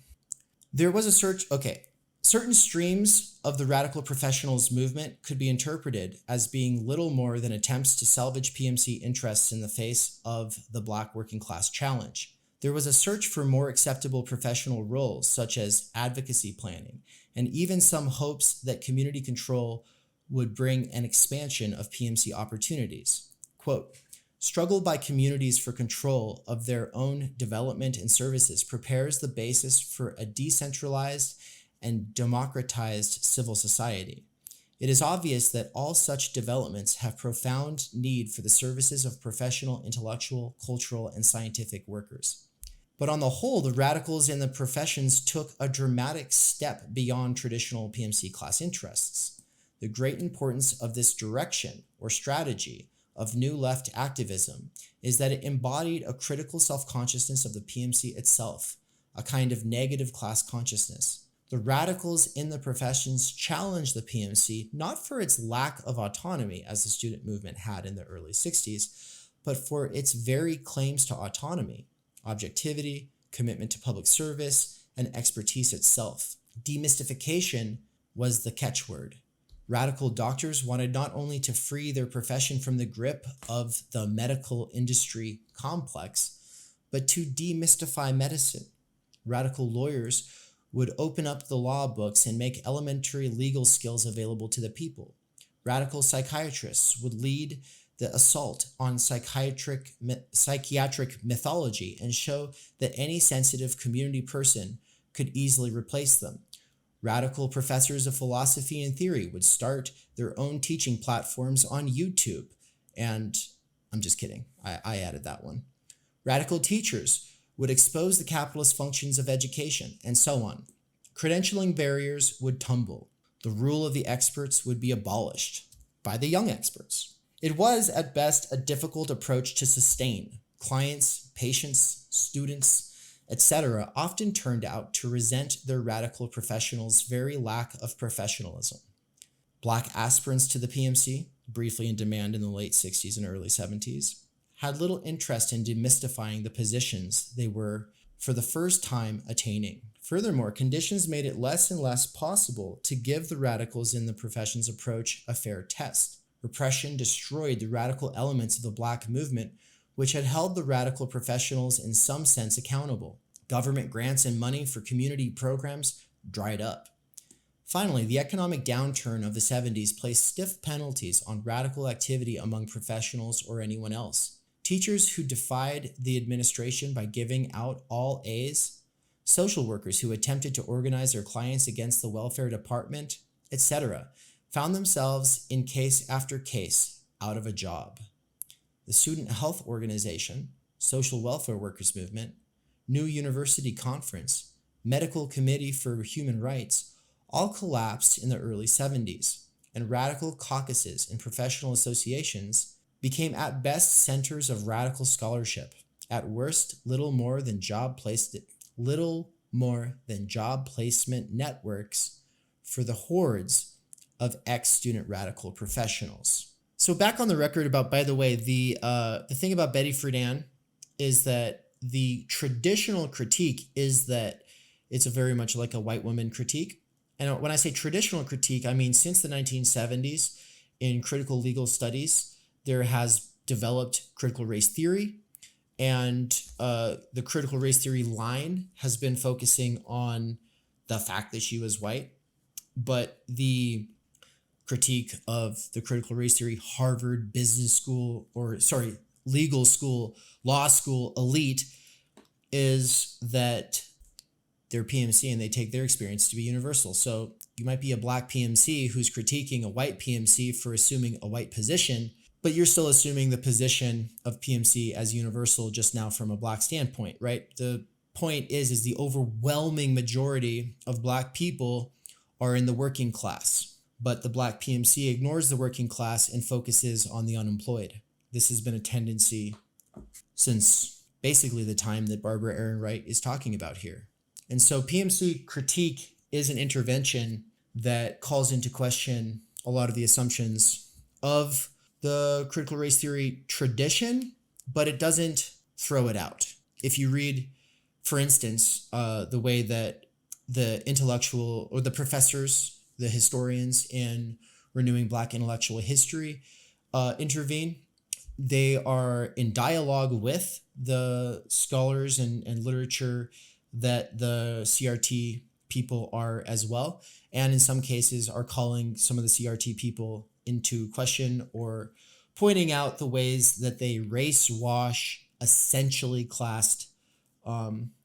There was a search. Okay. Certain streams of the radical professionals movement could be interpreted as being little more than attempts to salvage PMC interests in the face of the black working class challenge. There was a search for more acceptable professional roles, such as advocacy planning, and even some hopes that community control would bring an expansion of PMC opportunities. Quote, struggle by communities for control of their own development and services prepares the basis for a decentralized and democratized civil society. It is obvious that all such developments have profound need for the services of professional, intellectual, cultural, and scientific workers. But on the whole, the radicals in the professions took a dramatic step beyond traditional PMC class interests. The great importance of this direction or strategy of New Left activism is that it embodied a critical self-consciousness of the PMC itself, a kind of negative class consciousness. The radicals in the professions challenged the PMC not for its lack of autonomy, as the student movement had in the early 60s, but for its very claims to autonomy, objectivity, commitment to public service, and expertise itself. Demystification was the catchword. Radical doctors wanted not only to free their profession from the grip of the medical industry complex, but to demystify medicine. Radical lawyers would open up the law books and make elementary legal skills available to the people. Radical psychiatrists would lead the assault on psychiatric mythology and show that any sensitive community person could easily replace them. Radical professors of philosophy and theory would start their own teaching platforms on YouTube. And I'm just kidding, I added that one. Radical teachers would expose the capitalist functions of education, and so on. Credentialing barriers would tumble. The rule of the experts would be abolished by the young experts. It was, at best, a difficult approach to sustain. Clients, patients, students, etc. often turned out to resent their radical professionals' very lack of professionalism. Black aspirants to the PMC, briefly in demand in the late 60s and early 70s, had little interest in demystifying the positions they were, for the first time, attaining. Furthermore, conditions made it less and less possible to give the radicals in the profession's approach a fair test. Repression destroyed the radical elements of the black movement, which had held the radical professionals in some sense accountable. Government grants and money for community programs dried up. Finally, the economic downturn of the 70s placed stiff penalties on radical activity among professionals or anyone else. Teachers who defied the administration by giving out all A's, social workers who attempted to organize their clients against the welfare department, etc., found themselves in case after case out of a job. The Student Health Organization, Social Welfare Workers Movement, New University Conference, Medical Committee for Human Rights all collapsed in the early 70s, and radical caucuses and professional associations became at best centers of radical scholarship, at worst little more than job placement networks for the hordes of ex-student radical professionals. So back on the record about, by the way, the thing about Betty Friedan is that the traditional critique is that it's a very much like a white woman critique. And when I say traditional critique, I mean since the 1970s in critical legal studies, there has developed critical race theory, And the critical race theory line has been focusing on the fact that she was white, but the critique of the critical race theory Harvard business school, or sorry, legal school, law school elite is that they're PMC and they take their experience to be universal. So you might be a black PMC who's critiquing a white PMC for assuming a white position, but you're still assuming the position of PMC as universal, just now from a black standpoint, right? The point is the overwhelming majority of black people are in the working class, but the black PMC ignores the working class and focuses on the unemployed. This has been a tendency since basically the time that Barbara Ehrenreich is talking about here. And so PMC critique is an intervention that calls into question a lot of the assumptions of the critical race theory tradition, but it doesn't throw it out. If you read, for instance, the way that the intellectual or the professors, the historians in Renewing Black Intellectual History intervene, they are in dialogue with the scholars and literature that the CRT people are as well. And in some cases are calling some of the CRT people into question or pointing out the ways that they race wash essentially classed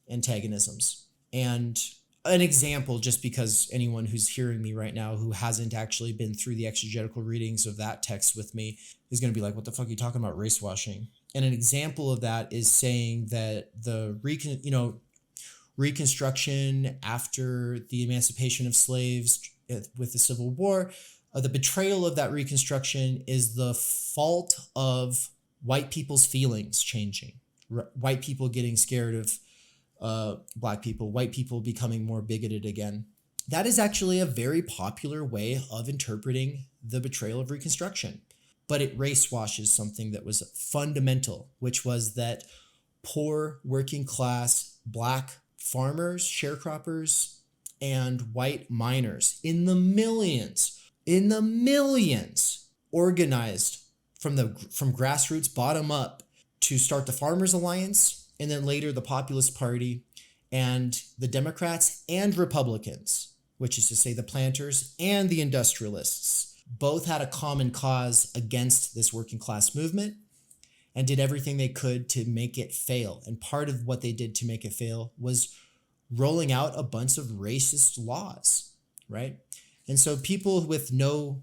antagonisms. And an example, just because anyone who's hearing me right now who hasn't actually been through the exegetical readings of that text with me is going to be like, what the fuck are you talking about race washing? And an example of that is saying that the Reconstruction after the emancipation of slaves with the Civil War, the betrayal of that Reconstruction is the fault of white people's feelings changing, white people getting scared of black people, white people becoming more bigoted again. That is actually a very popular way of interpreting the betrayal of Reconstruction, but it race washes something that was fundamental, which was that poor working class black farmers, sharecroppers, and white miners in the millions, organized from grassroots bottom up to start the Farmers Alliance, and then later the Populist Party, and the Democrats and Republicans, which is to say the planters and the industrialists, both had a common cause against this working class movement and did everything they could to make it fail. And part of what they did to make it fail was rolling out a bunch of racist laws, right? And so people with no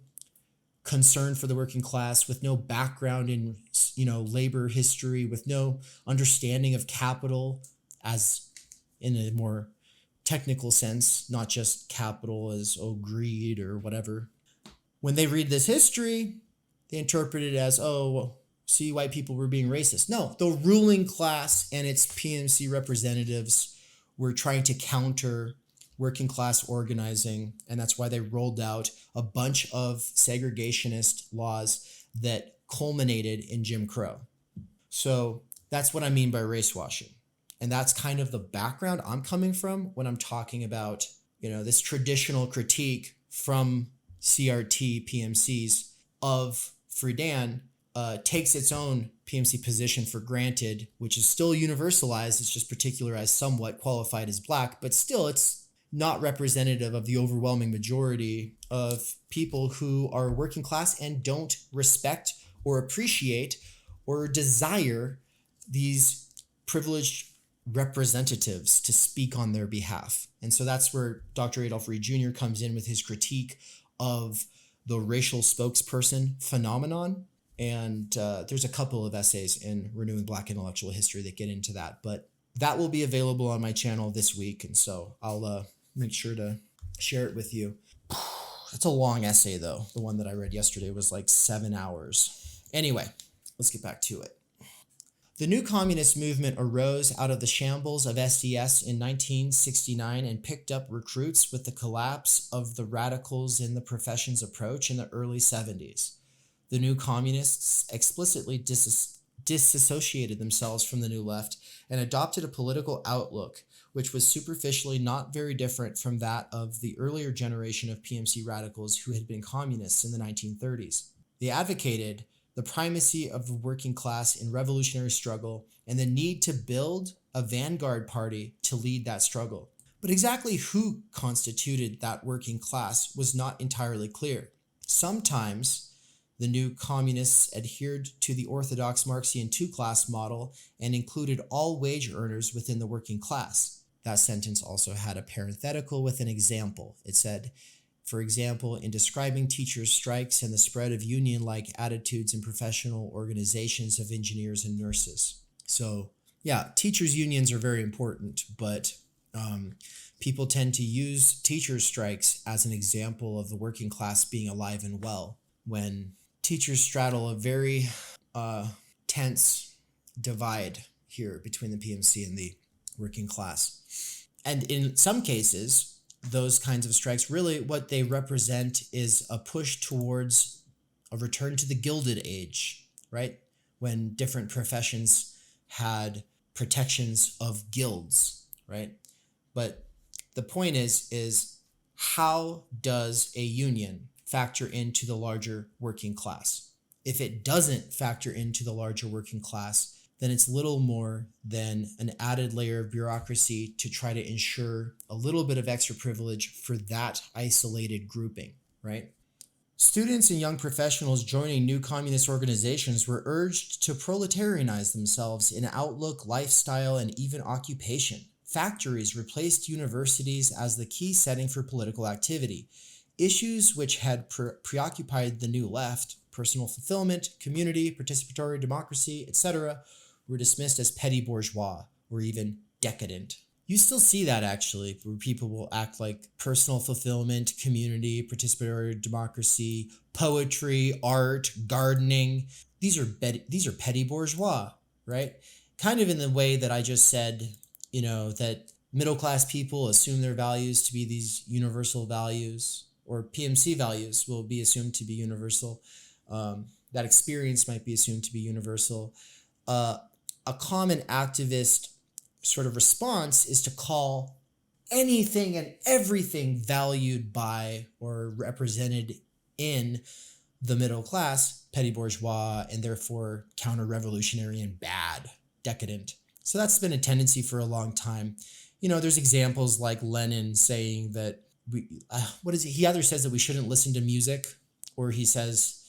concern for the working class, with no background in, labor history, with no understanding of capital as in a more technical sense, not just capital as, greed or whatever. When they read this history, they interpret it as, see, white people were being racist. No, the ruling class and its PMC representatives were trying to counter working class organizing, and that's why they rolled out a bunch of segregationist laws that culminated in Jim Crow. So that's what I mean by race washing. And that's kind of the background I'm coming from when I'm talking about, this traditional critique from CRT PMCs of Friedan takes its own PMC position for granted, which is still universalized. It's just particularized somewhat, qualified as black, but still it's not representative of the overwhelming majority of people who are working class and don't respect or appreciate or desire these privileged representatives to speak on their behalf. And so that's where Dr. Adolph Reed Jr. comes in with his critique of the racial spokesperson phenomenon. And there's a couple of essays in Renewing Black Intellectual History that get into that, but that will be available on my channel this week. And so I'll make sure to share it with you. It's a long essay though. The one that I read yesterday was like 7 hours. Anyway, let's get back to it. The new communist movement arose out of the shambles of SDS in 1969 and picked up recruits with the collapse of the radicals in the profession's approach in the early 70s. The new communists explicitly disassociated themselves from the new left and adopted a political outlook which was superficially not very different from that of the earlier generation of PMC radicals who had been communists in the 1930s. They advocated the primacy of the working class in revolutionary struggle, and the need to build a vanguard party to lead that struggle. But exactly who constituted that working class was not entirely clear. Sometimes the new communists adhered to the orthodox Marxian two-class model and included all wage earners within the working class. That sentence also had a parenthetical with an example. It said, for example, in describing teachers' strikes and the spread of union-like attitudes in professional organizations of engineers and nurses. So, yeah, teachers' unions are very important, but people tend to use teachers' strikes as an example of the working class being alive and well, when teachers straddle a very tense divide here between the PMC and the working class. And in some cases, those kinds of strikes, really what they represent is a push towards a return to the Gilded Age, right? When different professions had protections of guilds, right? But the point is how does a union factor into the larger working class? If it doesn't factor into the larger working class, then it's little more than an added layer of bureaucracy to try to ensure a little bit of extra privilege for that isolated grouping, right? Students and young professionals joining new communist organizations were urged to proletarianize themselves in outlook, lifestyle, and even occupation. Factories replaced universities as the key setting for political activity. Issues which had preoccupied the new left, personal fulfillment, community, participatory democracy, etc., were dismissed as petty bourgeois or even decadent. You still see that actually, where people will act like personal fulfillment, community, participatory democracy, poetry, art, gardening. These are petty bourgeois, right? Kind of in the way that I just said, that middle class people assume their values to be these universal values, or PMC values will be assumed to be universal. That experience might be assumed to be universal. A common activist sort of response is to call anything and everything valued by or represented in the middle class petty bourgeois, and therefore counter-revolutionary and bad, decadent. So that's been a tendency for a long time. There's examples like Lenin saying that he either says that we shouldn't listen to music, or he says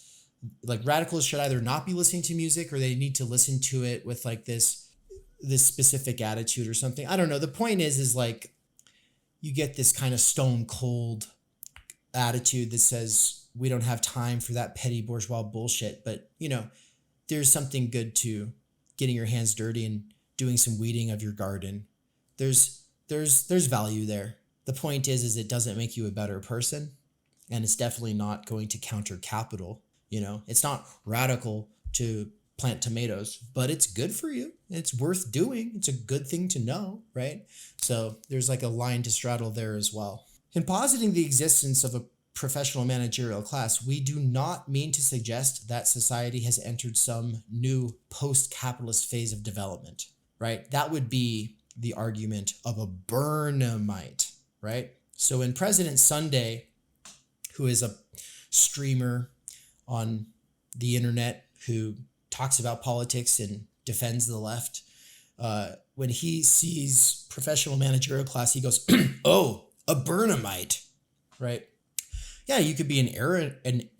like radicals should either not be listening to music or they need to listen to it with like this specific attitude or something. I don't know. The point is like you get this kind of stone cold attitude that says we don't have time for that petty bourgeois bullshit. But there's something good to getting your hands dirty and doing some weeding of your garden. There's value there. The point is it doesn't make you a better person, and it's definitely not going to counter capital. It's not radical to plant tomatoes, but it's good for you. It's worth doing. It's a good thing to know, right? So there's like a line to straddle there as well. In positing the existence of a professional managerial class, we do not mean to suggest that society has entered some new post-capitalist phase of development, right? That would be the argument of a Burnhamite, right? So when President Sunday, who is a streamer on the internet who talks about politics and defends the left, when he sees professional managerial class, he goes, oh, a Burnhamite, right? Yeah, you could be an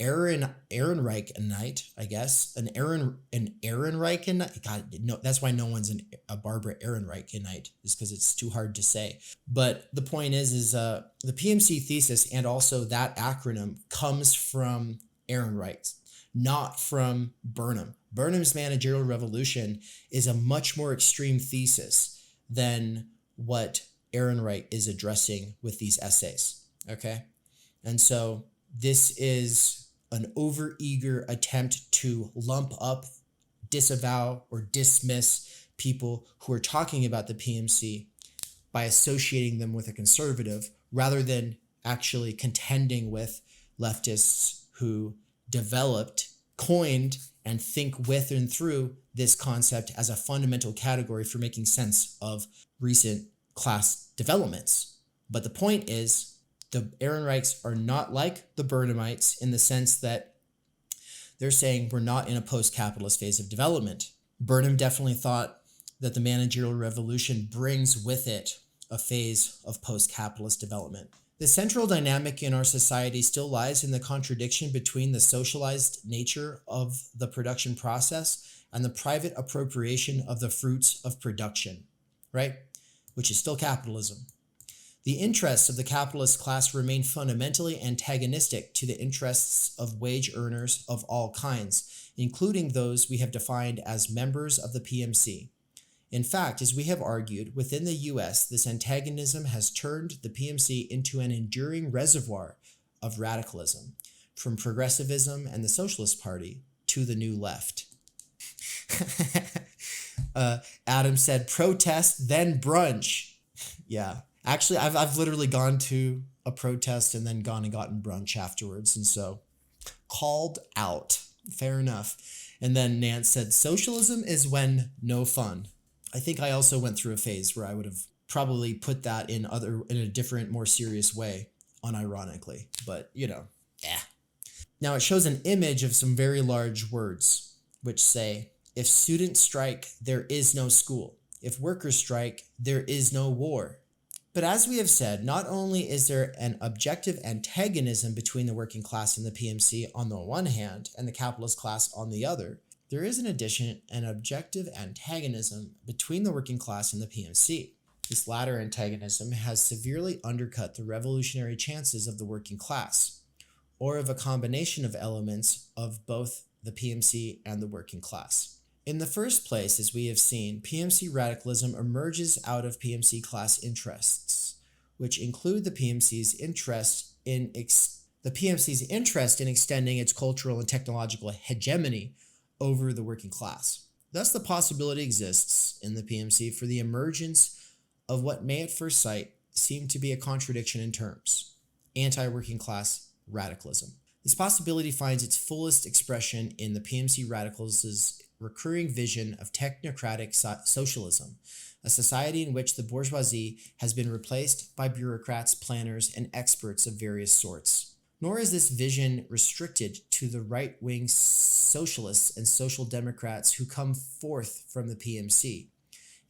Ehrenreich-nite, I guess. An Ehrenreich-nite. God, no, that's why no one's a Barbara Ehrenreich-nite, is because it's too hard to say. But the point is the PMC thesis and also that acronym comes from Ehrenreich, not from Burnham. Burnham's managerial revolution is a much more extreme thesis than what Ehrenreich is addressing with these essays, okay? And so this is an overeager attempt to lump up, disavow, or dismiss people who are talking about the PMC by associating them with a conservative, rather than actually contending with leftists who developed, coined, and think with and through this concept as a fundamental category for making sense of recent class developments. But the point is, the Ehrenreichs are not like the Burnhamites in the sense that They're saying we're not in a post-capitalist phase of development. Burnham definitely thought that the managerial revolution brings with it a phase of post-capitalist development. The central dynamic in our society still lies in the contradiction between the socialized nature of the production process and the private appropriation of the fruits of production, right? Which is still capitalism. The interests of the capitalist class remain fundamentally antagonistic to the interests of wage earners of all kinds, including those we have defined as members of the PMC. In fact, as we have argued, within the US, this antagonism has turned the PMC into an enduring reservoir of radicalism, from progressivism and the Socialist Party to the New Left. Adam said, protest, then brunch. Yeah. Actually, I've literally gone to a protest and then gone and gotten brunch afterwards. And so, called out. Fair enough. And then Nance said, socialism is when no fun. I think I also went through a phase where I would have probably put that in a different, more serious way, unironically. But, yeah. Now it shows an image of some very large words, which say, if students strike, there is no school. If workers strike, there is no war. But as we have said, not only is there an objective antagonism between the working class and the PMC on the one hand and the capitalist class on the other, there is in addition an objective antagonism between the working class and the PMC. This latter antagonism has severely undercut the revolutionary chances of the working class, or of a combination of elements of both the PMC and the working class. In the first place, as we have seen, PMC radicalism emerges out of PMC class interests, which include the PMC's interest in extending its cultural and technological hegemony over the working class. Thus, the possibility exists in the PMC for the emergence of what may at first sight seem to be a contradiction in terms: anti-working class radicalism. This possibility finds its fullest expression in the PMC radicals' recurring vision of technocratic socialism, a society in which the bourgeoisie has been replaced by bureaucrats, planners, and experts of various sorts. Nor is this vision restricted to the right-wing socialists and social democrats who come forth from the PMC.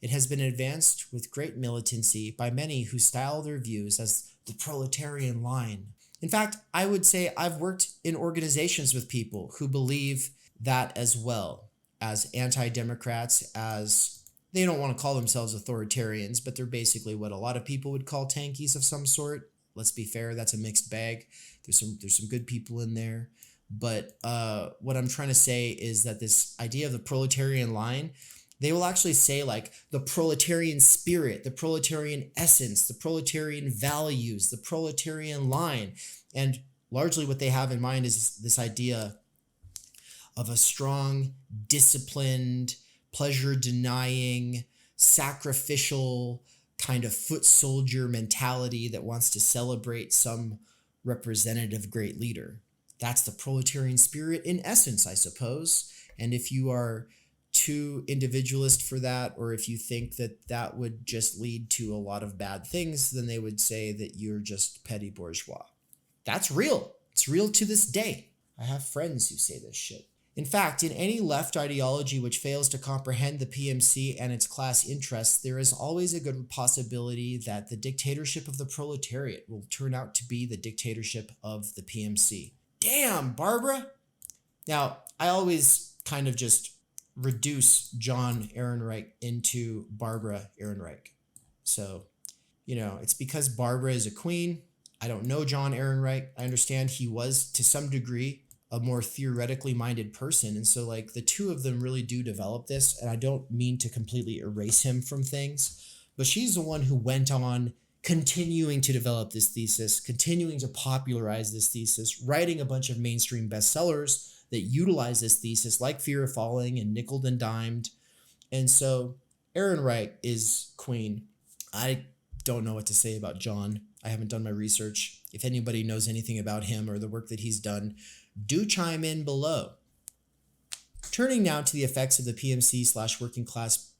It has been advanced with great militancy by many who style their views as the proletarian line. In fact, I would say I've worked in organizations with people who believe that as well, as anti-democrats, as they don't want to call themselves authoritarians, but they're basically what a lot of people would call tankies of some sort. Let's be fair, that's a mixed bag. There's some good people in there. But what I'm trying to say is that this idea of the proletarian line, they will actually say like the proletarian spirit, the proletarian essence, the proletarian values, the proletarian line. And largely what they have in mind is this idea of a strong, disciplined, pleasure-denying, sacrificial kind of foot soldier mentality that wants to celebrate some representative great leader. That's the proletarian spirit in essence, I suppose. And if you are too individualist for that, or if you think that that would just lead to a lot of bad things, then they would say that you're just petty bourgeois. That's real. It's real to this day. I have friends who say this shit. In fact, in any left ideology which fails to comprehend the PMC and its class interests, there is always a good possibility that the dictatorship of the proletariat will turn out to be the dictatorship of the PMC. Damn, Barbara! Now, I always kind of just reduce John Ehrenreich into Barbara Ehrenreich. So, it's because Barbara is a queen. I don't know John Ehrenreich. I understand he was, to some degree, a more theoretically minded person. And so like the two of them really do develop this. And I don't mean to completely erase him from things, but she's the one who went on continuing to develop this thesis, continuing to popularize this thesis, writing a bunch of mainstream bestsellers that utilize this thesis like Fear of Falling and Nickeled and Dimed. And so Ehrenreich is queen. I don't know what to say about John. I haven't done my research. If anybody knows anything about him or the work that he's done, do chime in below. Turning now to the effects of the PMC/working class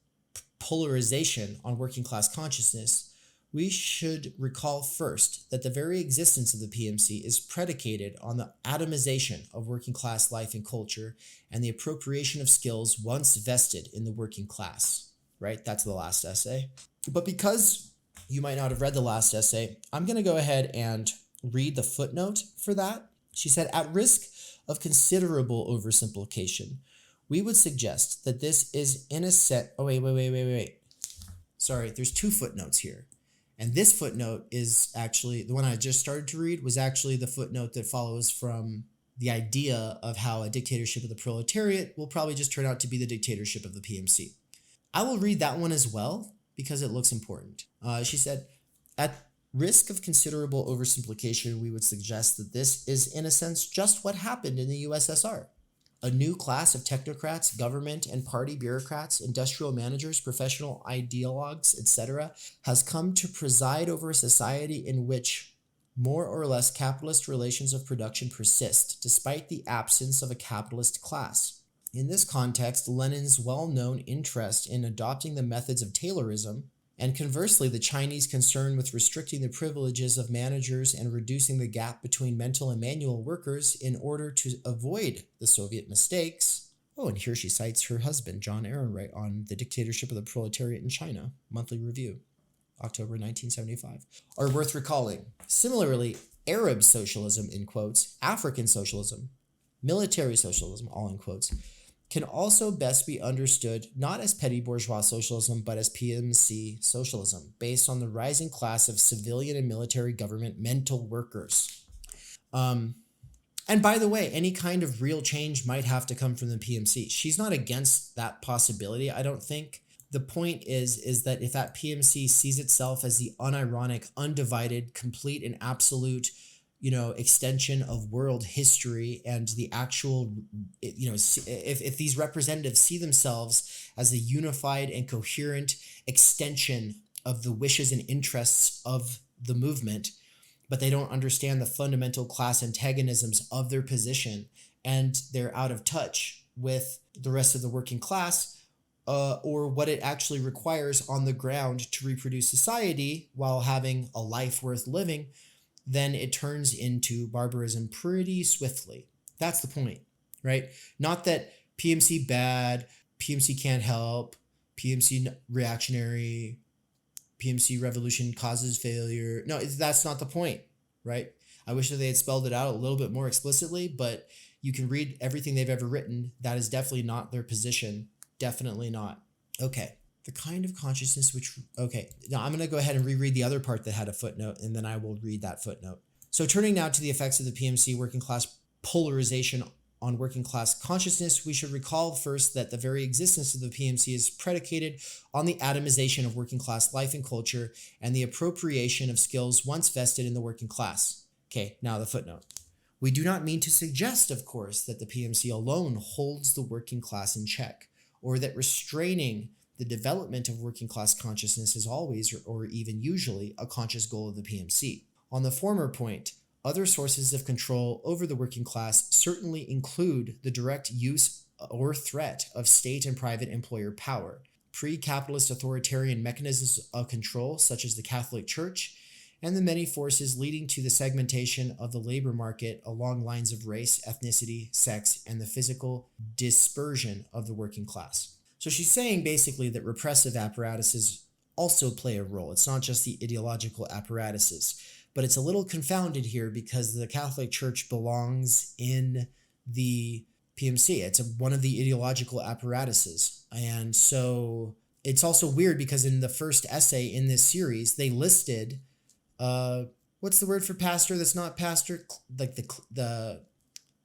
polarization on working class consciousness, We should recall first that the very existence of the PMC is predicated on the atomization of working class life and culture and the appropriation of skills once vested in the working class, right? That's the last essay. But because you might not have read the last essay, I'm going to go ahead and read the footnote for that. She said, at risk of considerable oversimplification, we would suggest that this is in a set. Oh, wait. Sorry, there's two footnotes here. And this footnote is actually, the one I just started to read was actually the footnote that follows from the idea of how a dictatorship of the proletariat will probably just turn out to be the dictatorship of the PMC. I will read that one as well because it looks important. She said, at risk of considerable oversimplification, we would suggest that this is, in a sense, just what happened in the USSR. A new class of technocrats, government and party bureaucrats, industrial managers, professional ideologues, etc., has come to preside over a society in which more or less capitalist relations of production persist, despite the absence of a capitalist class. In this context, Lenin's well-known interest in adopting the methods of Taylorism, and conversely, the Chinese concern with restricting the privileges of managers and reducing the gap between mental and manual workers in order to avoid the Soviet mistakes. Oh, and here she cites her husband, John Ehrenreich, on The Dictatorship of the Proletariat in China, Monthly Review, October 1975, are worth recalling. Similarly, Arab socialism, in quotes, African socialism, military socialism, all in quotes, can also best be understood not as petty bourgeois socialism, but as PMC socialism, based on the rising class of civilian and military government mental workers. And by the way, any kind of real change might have to come from the PMC. She's not against that possibility, I don't think. The point is that if that PMC sees itself as the unironic, undivided, complete, and absolute extension of world history and the actual, if these representatives see themselves as a unified and coherent extension of the wishes and interests of the movement, but they don't understand the fundamental class antagonisms of their position and they're out of touch with the rest of the working class, or what it actually requires on the ground to reproduce society while having a life worth living, then it turns into barbarism pretty swiftly. That's the point, right? Not that PMC bad, PMC can't help, PMC reactionary, PMC revolution causes failure. No, that's not the point, right? I wish that they had spelled it out a little bit more explicitly, but you can read everything they've ever written. That is definitely not their position. Definitely not. Okay. The kind of consciousness okay, now I'm going to go ahead and reread the other part that had a footnote, and then I will read that footnote. So turning now to the effects of the PMC working class polarization on working class consciousness, we should recall first that the very existence of the PMC is predicated on the atomization of working class life and culture and the appropriation of skills once vested in the working class. Okay, now the footnote. We do not mean to suggest, of course, that the PMC alone holds the working class in check, or that restraining the development of working class consciousness is always, or even usually, a conscious goal of the PMC. On the former point, other sources of control over the working class certainly include the direct use or threat of state and private employer power, pre-capitalist authoritarian mechanisms of control such as the Catholic Church, and the many forces leading to the segmentation of the labor market along lines of race, ethnicity, sex, and the physical dispersion of the working class. So she's saying basically that repressive apparatuses also play a role. It's not just the ideological apparatuses, but it's a little confounded here because the Catholic Church belongs in the PMC. It's one of the ideological apparatuses. And so it's also weird because in the first essay in this series, they listed, what's the word for pastor that's not pastor? Like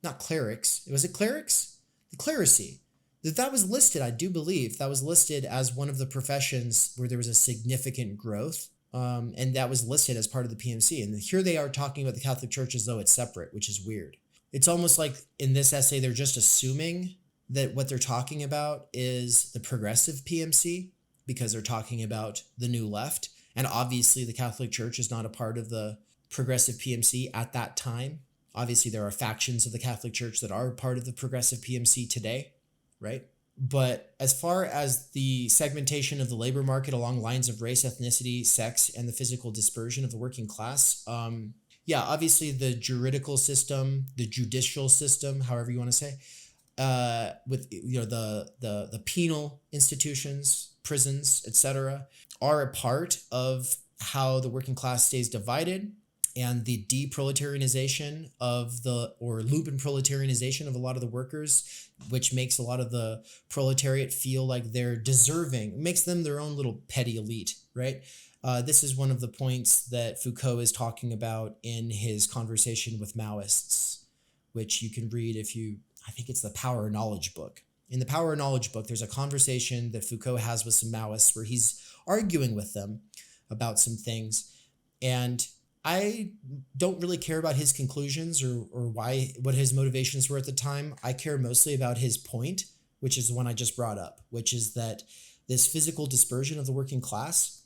not clerics. Was it clerics? The clerisy. That was listed, I do believe, that was listed as one of the professions where there was a significant growth, and that was listed as part of the PMC. And here they are talking about the Catholic Church as though it's separate, which is weird. It's almost like in this essay, they're just assuming that what they're talking about is the progressive PMC because they're talking about the New Left. And obviously, the Catholic Church is not a part of the progressive PMC at that time. Obviously, there are factions of the Catholic Church that are part of the progressive PMC today. Right? But as far as the segmentation of the labor market along lines of race, ethnicity, sex, and the physical dispersion of the working class, yeah, obviously the juridical system, the judicial system, however you want to say, with the penal institutions, prisons, etc., are a part of how the working class stays divided, and the deproletarianization of the or Lubin proletarianization of a lot of the workers, which makes a lot of the proletariat feel like they're deserving, makes them their own little petty elite, right? This is one of the points that Foucault is talking about in his conversation with Maoists, which you can read if you, I think it's the Power of Knowledge book. In the Power of Knowledge book, there's a conversation that Foucault has with some Maoists where he's arguing with them about some things. And I don't really care about his conclusions or what his motivations were at the time. I care mostly about his point, which is the one I just brought up, which is that this physical dispersion of the working class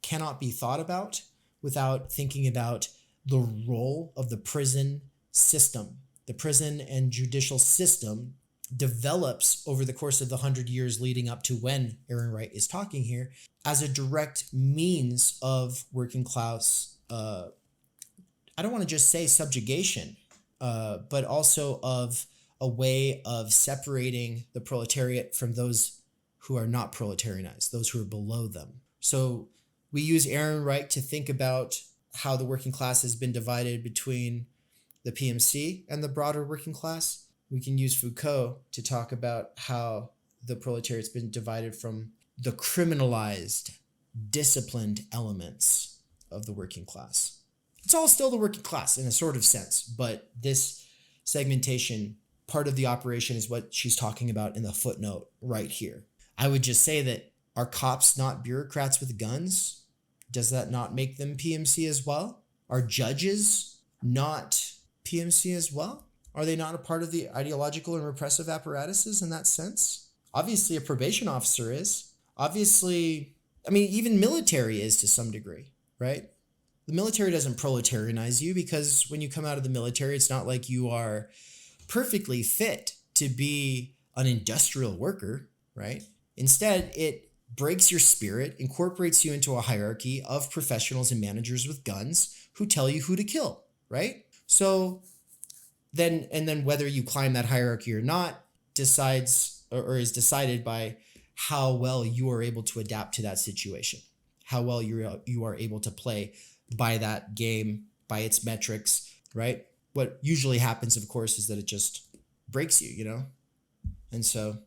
cannot be thought about without thinking about the role of the prison system. The prison and judicial system develops over the course of the 100 years leading up to when Ehrenreich is talking here as a direct means of working class, I don't want to just say subjugation, but also of a way of separating the proletariat from those who are not proletarianized, those who are below them. So we use Ehrenreich to think about how the working class has been divided between the PMC and the broader working class. We can use Foucault to talk about how the proletariat's been divided from the criminalized, disciplined elements of the working class. It's all still the working class in a sort of sense, but this segmentation, part of the operation is what she's talking about in the footnote right here. I would just say that are cops not bureaucrats with guns? Does that not make them PMC as well? Are judges not PMC as well? Are they not a part of the ideological and repressive apparatuses in that sense? Obviously, a probation officer is. Obviously, I mean, even military is to some degree, right? The military doesn't proletarianize you because when you come out of the military, it's not like you are perfectly fit to be an industrial worker, right? Instead, it breaks your spirit, incorporates you into a hierarchy of professionals and managers with guns who tell you who to kill, right? So then whether you climb that hierarchy or not decides or is decided by how well you are able to adapt to that situation, how well you are able to play by that game, by its metrics, right? What usually happens, of course, is that it just breaks you, you know? And so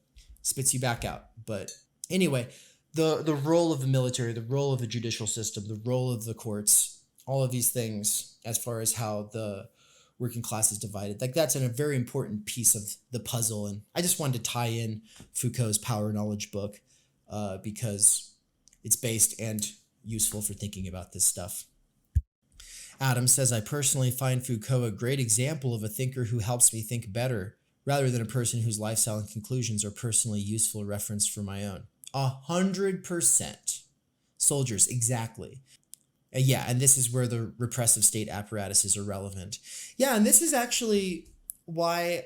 spits you back out. But anyway, the role of the military, the role of the judicial system, the role of the courts, all of these things as far as how the working class is divided, like that's a very important piece of the puzzle. And I just wanted to tie in Foucault's Power Knowledge book because it's based and useful for thinking about this stuff. Adam says, I personally find Foucault a great example of a thinker who helps me think better, rather than a person whose lifestyle and conclusions are personally useful reference for my own. 100%. Soldiers, exactly. Yeah, and this is where the repressive state apparatuses are relevant. Yeah, and this is actually why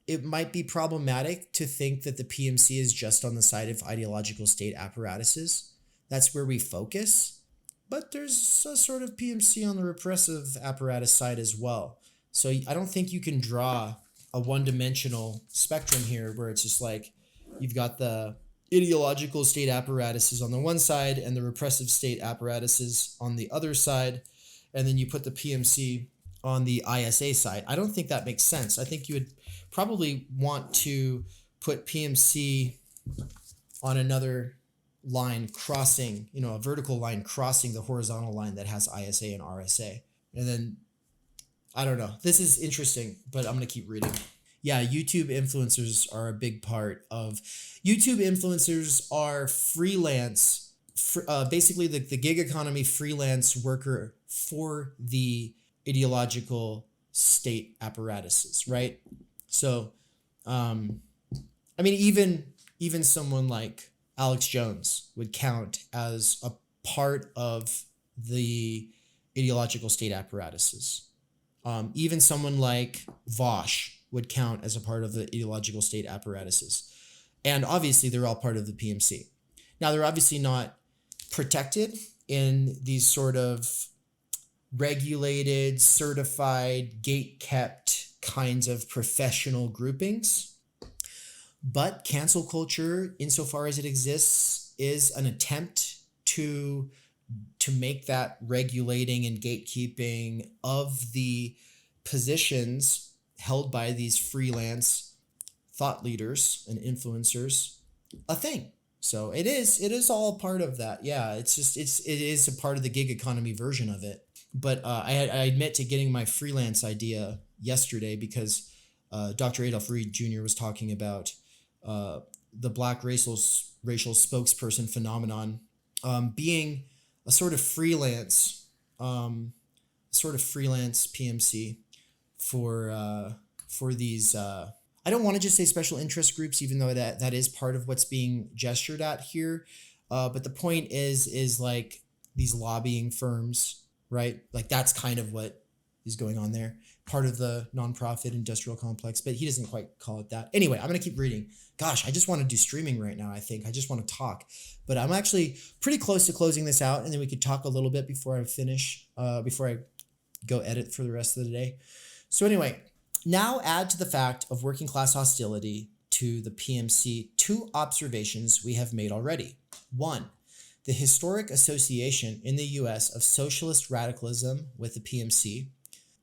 it might be problematic to think that the PMC is just on the side of ideological state apparatuses. That's where we focus. But there's a sort of PMC on the repressive apparatus side as well. So I don't think you can draw a one-dimensional spectrum here where it's just like you've got the ideological state apparatuses on the one side and the repressive state apparatuses on the other side, and then you put the PMC on the ISA side. I don't think that makes sense. I think you would probably want to put PMC on another line crossing, a vertical line crossing the horizontal line that has ISA and RSA. And then, I don't know. This is interesting, but I'm going to keep reading. Yeah, YouTube influencers are a big part of... YouTube influencers are freelance, basically the gig economy freelance worker for the ideological state apparatuses, right? So, I mean, even someone like Alex Jones would count as a part of the ideological state apparatuses. Even someone like Vosh would count as a part of the ideological state apparatuses. And obviously, they're all part of the PMC. Now, they're obviously not protected in these sort of regulated, certified, gate-kept kinds of professional groupings. But cancel culture, insofar as it exists, is an attempt to make that regulating and gatekeeping of the positions held by these freelance thought leaders and influencers a thing. So it is all part of that. Yeah, it is a part of the gig economy version of it. But I admit to getting my freelance idea yesterday because Dr. Adolph Reed Jr. was talking about the Black racial spokesperson phenomenon being a sort of freelance PMC for these. I don't want to just say special interest groups, even though that is part of what's being gestured at here. But the point is like these lobbying firms, right? Like that's kind of what is going on there. Part of the nonprofit industrial complex, but he doesn't quite call it that. Anyway, I'm going to keep reading. Gosh, I just want to do streaming right now, I think. I just want to talk. But I'm actually pretty close to closing this out, and then we could talk a little bit before I finish, before I go edit for the rest of the day. So anyway, now add to the fact of working class hostility to the PMC two observations we have made already. One, the historic association in the US of socialist radicalism with the PMC.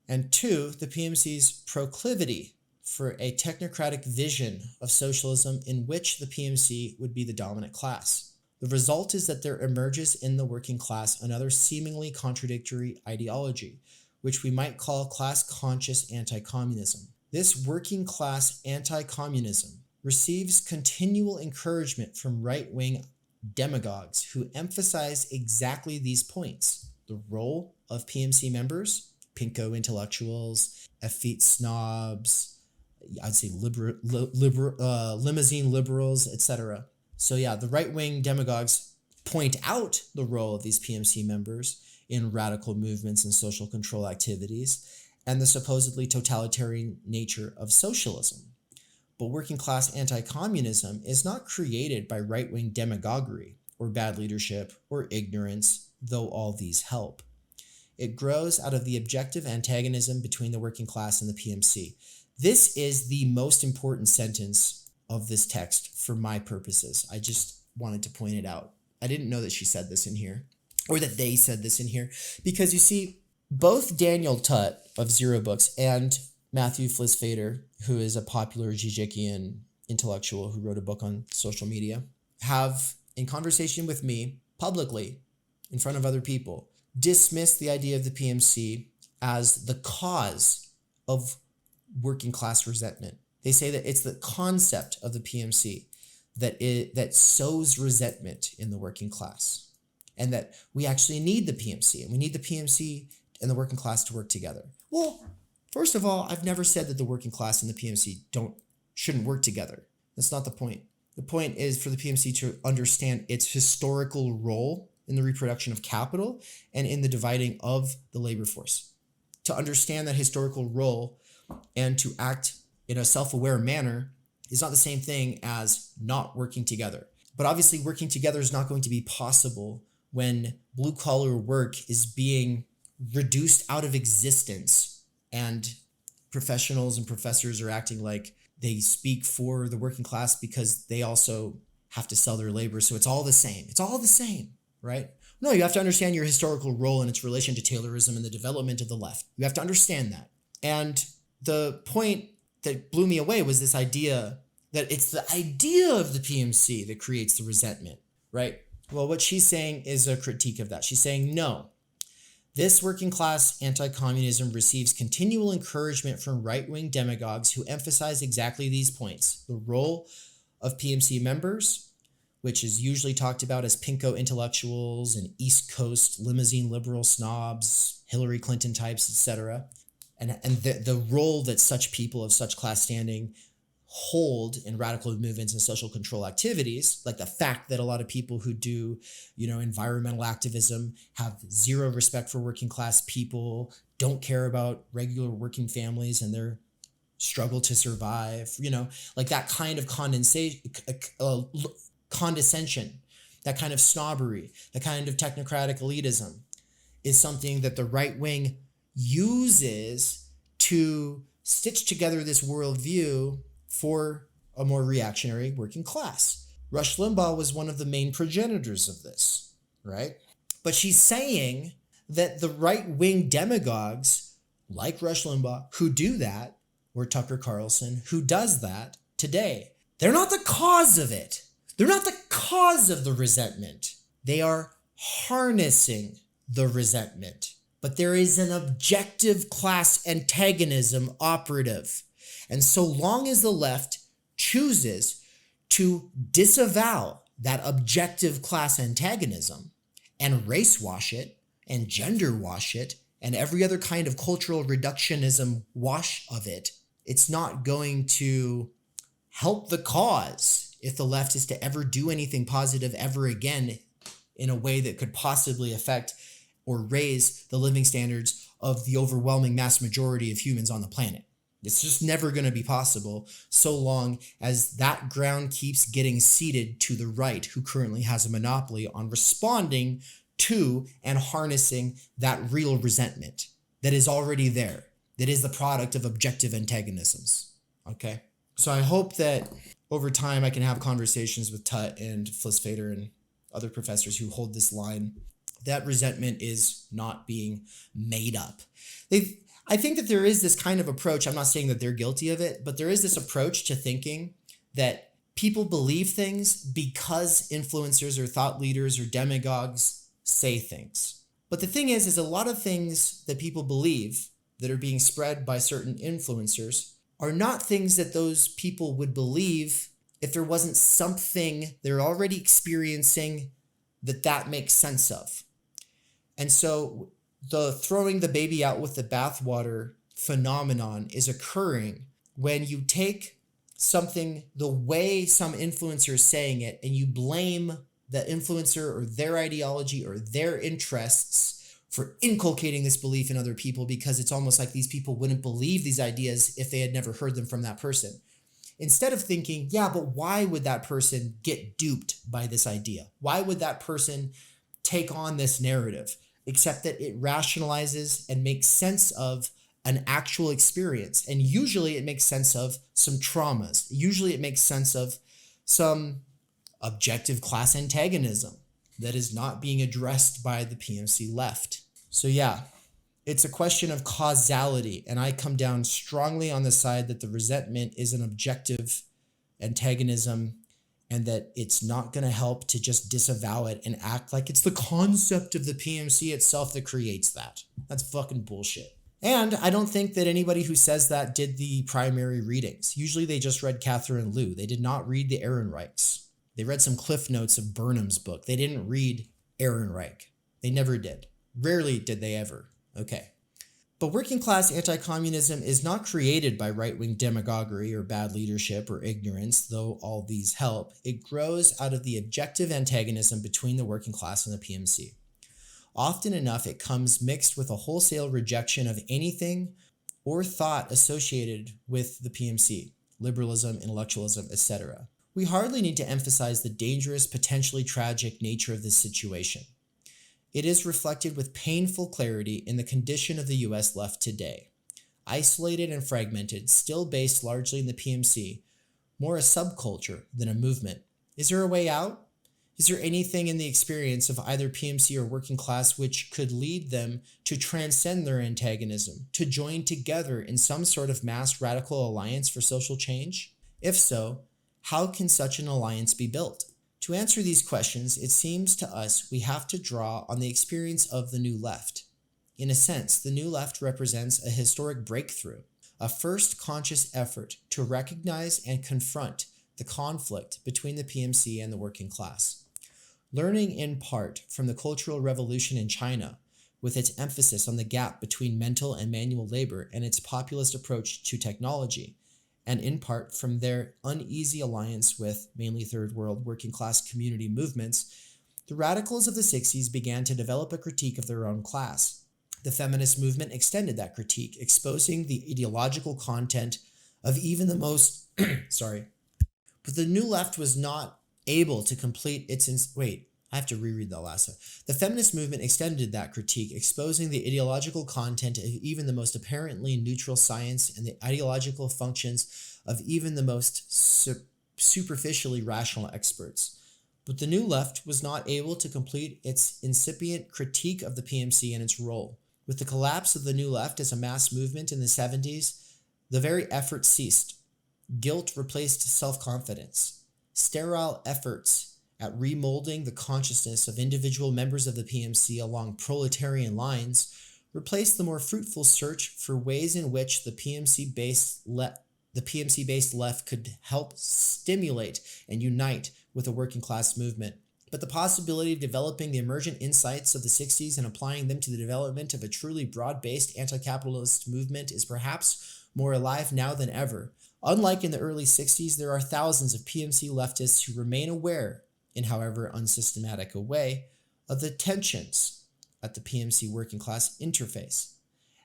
And two, the PMC's proclivity for a technocratic vision of socialism in which the PMC would be the dominant class. The result is that there emerges in the working class another seemingly contradictory ideology, which we might call class-conscious anti-communism. This working class anti-communism receives continual encouragement from right-wing demagogues who emphasize exactly these points: the role of PMC members, pinko intellectuals, effete snobs, I'd say limousine liberals, etc. So yeah, the right-wing demagogues point out the role of these PMC members in radical movements and social control activities and the supposedly totalitarian nature of socialism. But working class anti-communism is not created by right-wing demagoguery or bad leadership or ignorance, though all these help. It grows out of the objective antagonism between the working class and the PMC. This is the most important sentence of this text for my purposes. I just wanted to point it out. I didn't know that she said this in here, or that they said this in here, because you see, both Daniel Tutt of Zero Books and Matthew Flisfader, who is a popular Zizekian intellectual who wrote a book on social media, have, in conversation with me, publicly, in front of other people, dismissed the idea of the PMC as the cause of working class resentment. They say that it's the concept of the PMC that sows resentment in the working class, and that we actually need the PMC, and we need the PMC and the working class to work together. Well, first of all, I've never said that the working class and the PMC shouldn't work together. That's not the point. The point is for the PMC to understand its historical role in the reproduction of capital and in the dividing of the labor force. To understand that historical role and to act in a self-aware manner is not the same thing as not working together. But obviously working together is not going to be possible when blue-collar work is being reduced out of existence and professionals and professors are acting like they speak for the working class because they also have to sell their labor. So it's all the same. It's all the same, right? No, you have to understand your historical role and its relation to Taylorism and the development of the left. You have to understand that. And the point that blew me away was this idea that it's the idea of the PMC that creates the resentment, right? Well, what she's saying is a critique of that. She's saying, no, this working class anti-communism receives continual encouragement from right-wing demagogues who emphasize exactly these points: the role of PMC members, which is usually talked about as pinko intellectuals and East Coast limousine liberal snobs, Hillary Clinton types, etc., and the role that such people of such class standing hold in radical movements and social control activities, like the fact that a lot of people who do, environmental activism have zero respect for working class people, don't care about regular working families and their struggle to survive, like that kind of condescension, that kind of snobbery, that kind of technocratic elitism is something that the right wing uses to stitch together this worldview for a more reactionary working class. Rush Limbaugh was one of the main progenitors of this, right? But she's saying that the right-wing demagogues like Rush Limbaugh who do that, or Tucker Carlson who does that today, they're not the cause of it. They're not the cause of the resentment. They are harnessing the resentment. But there is an objective class antagonism operative. And so long as the left chooses to disavow that objective class antagonism and race wash it and gender wash it and every other kind of cultural reductionism wash of it, it's not going to help the cause if the left is to ever do anything positive ever again in a way that could possibly affect or raise the living standards of the overwhelming mass majority of humans on the planet. It's just never going to be possible so long as that ground keeps getting ceded to the right, who currently has a monopoly on responding to and harnessing that real resentment that is already there, that is the product of objective antagonisms. Okay? So I hope that over time I can have conversations with Tut and Flisfader and other professors who hold this line that resentment is not being made up. I think that there is this kind of approach. I'm not saying that they're guilty of it, but there is this approach to thinking that people believe things because influencers or thought leaders or demagogues say things. But the thing is a lot of things that people believe that are being spread by certain influencers are not things that those people would believe if there wasn't something they're already experiencing that makes sense of. And so the throwing the baby out with the bathwater phenomenon is occurring when you take something the way some influencer is saying it and you blame the influencer or their ideology or their interests for inculcating this belief in other people, because it's almost like these people wouldn't believe these ideas if they had never heard them from that person. Instead of thinking, yeah, but why would that person get duped by this idea? Why would that person take on this narrative? Except that it rationalizes and makes sense of an actual experience. And usually it makes sense of some traumas. Usually it makes sense of some objective class antagonism that is not being addressed by the PMC left. So yeah, it's a question of causality. And I come down strongly on the side that the resentment is an objective antagonism, and that it's not going to help to just disavow it and act like it's the concept of the PMC itself that creates that. That's fucking bullshit. And I don't think that anybody who says that did the primary readings. Usually they just read Catherine Liu. They did not read the Ehrenreichs. They read some cliff notes of Burnham's book. They didn't read Ehrenreich. They never did. Rarely did they ever. Okay. But working class anti-communism is not created by right-wing demagoguery or bad leadership or ignorance, though all these help. It grows out of the objective antagonism between the working class and the PMC. Often enough, it comes mixed with a wholesale rejection of anything or thought associated with the PMC, liberalism, intellectualism, etc. We hardly need to emphasize the dangerous, potentially tragic nature of this situation. It is reflected with painful clarity in the condition of the US left today. Isolated and fragmented, still based largely in the PMC, more a subculture than a movement. Is there a way out? Is there anything in the experience of either PMC or working class which could lead them to transcend their antagonism, to join together in some sort of mass radical alliance for social change? If so, how can such an alliance be built? To answer these questions, it seems to us we have to draw on the experience of the New Left. In a sense, the New Left represents a historic breakthrough, a first conscious effort to recognize and confront the conflict between the PMC and the working class. Learning in part from the Cultural Revolution in China, with its emphasis on the gap between mental and manual labor and its populist approach to technology, and in part from their uneasy alliance with mainly third world working class community movements, the radicals of the 60s began to develop a critique of their own class. The feminist movement extended that critique, exposing the ideological content of even the most, sorry, but the New Left was not able to complete its, wait, I have to reread that last one. The feminist movement extended that critique, exposing the ideological content of even the most apparently neutral science and the ideological functions of even the most superficially rational experts. But the New Left was not able to complete its incipient critique of the PMC and its role. With the collapse of the New Left as a mass movement in the 70s, the very effort ceased. Guilt replaced self-confidence. Sterile efforts at remolding the consciousness of individual members of the PMC along proletarian lines replaced the more fruitful search for ways in which the PMC-based left could help stimulate and unite with a working class movement. But the possibility of developing the emergent insights of the 60s and applying them to the development of a truly broad-based anti-capitalist movement is perhaps more alive now than ever. Unlike in the early 60s, there are thousands of PMC leftists who remain aware, in however unsystematic a way, of the tensions at the PMC working class interface.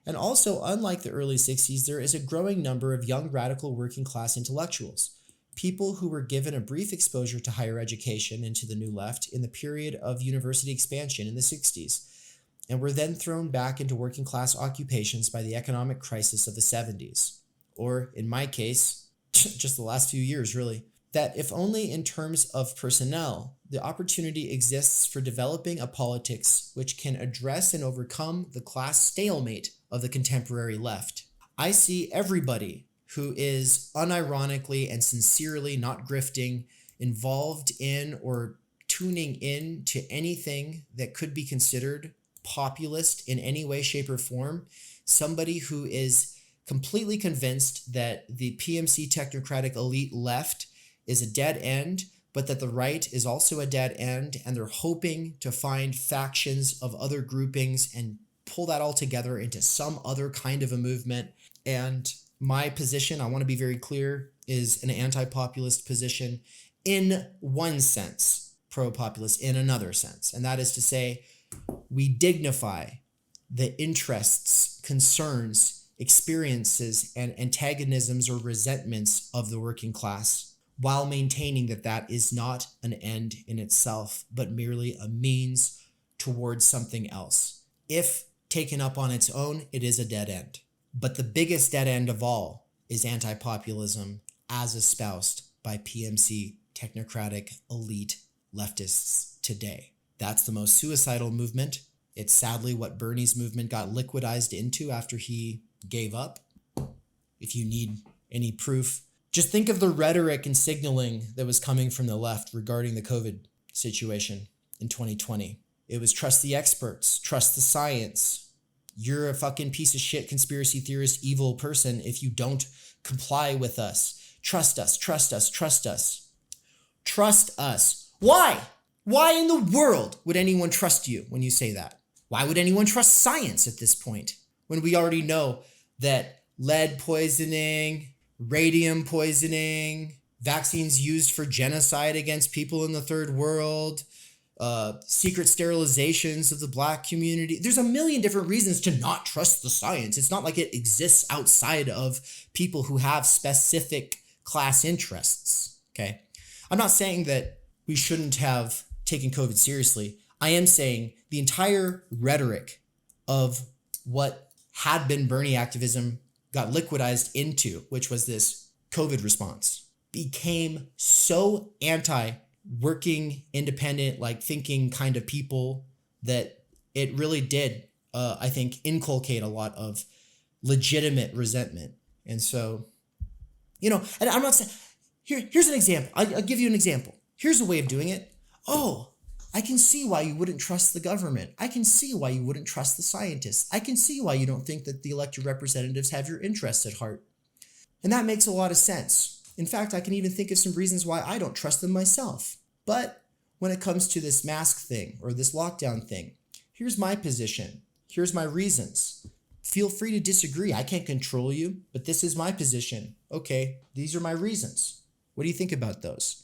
And also, unlike the early 60s, there is a growing number of young radical working class intellectuals, people who were given a brief exposure to higher education and to the New Left in the period of university expansion in the 60s, and were then thrown back into working class occupations by the economic crisis of the 70s. Or, in my case, just the last few years, really. That if only in terms of personnel, the opportunity exists for developing a politics which can address and overcome the class stalemate of the contemporary left. I see everybody who is unironically and sincerely not grifting, involved in or tuning in to anything that could be considered populist in any way, shape, or form, somebody who is completely convinced that the PMC technocratic elite left is a dead end, but that the right is also a dead end, and they're hoping to find factions of other groupings and pull that all together into some other kind of a movement. And my position, I want to be very clear, is an anti-populist position in one sense, pro-populist in another sense. And that is to say, we dignify the interests, concerns, experiences, and antagonisms or resentments of the working class, while maintaining that that is not an end in itself, but merely a means towards something else. If taken up on its own, it is a dead end. But the biggest dead end of all is anti-populism as espoused by PMC technocratic elite leftists today. That's the most suicidal movement. It's sadly what Bernie's movement got liquidized into after he gave up. If you need any proof, just think of the rhetoric and signaling that was coming from the left regarding the COVID situation in 2020. It was trust the experts, trust the science. You're a fucking piece of shit conspiracy theorist, evil person if you don't comply with us. Trust us, trust us, trust us. Trust us. Why? Why in the world would anyone trust you when you say that? Why would anyone trust science at this point when we already know that lead poisoning, radium poisoning, vaccines used for genocide against people in the third world, secret sterilizations of the black community. There's a million different reasons to not trust the science. It's not like it exists outside of people who have specific class interests, okay? I'm not saying that we shouldn't have taken COVID seriously. I am saying the entire rhetoric of what had been Bernie activism got liquidized into, which was this COVID response, became so anti-working, independent, like thinking kind of people that it really did, I think, inculcate a lot of legitimate resentment. And so, you know, and I'm not saying, here's an example. I'll give you an example. Here's a way of doing it. Oh, I can see why you wouldn't trust the government. I can see why you wouldn't trust the scientists. I can see why you don't think that the elected representatives have your interests at heart. And that makes a lot of sense. In fact, I can even think of some reasons why I don't trust them myself. But when it comes to this mask thing or this lockdown thing, here's my position. Here's my reasons. Feel free to disagree. I can't control you, but this is my position. Okay, these are my reasons. What do you think about those?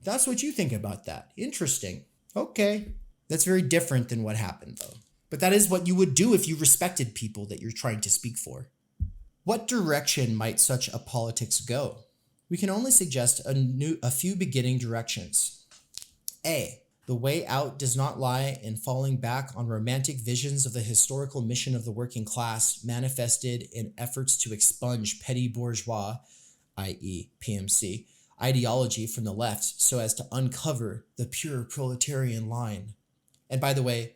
That's what you think about that. Interesting. Okay. That's very different than what happened, though. But that is what you would do if you respected people that you're trying to speak for. What direction might such a politics go? We can only suggest a few beginning directions. A. The way out does not lie in falling back on romantic visions of the historical mission of the working class manifested in efforts to expunge petty bourgeois, i.e. PMC, ideology from the left so as to uncover the pure proletarian line. And by the way,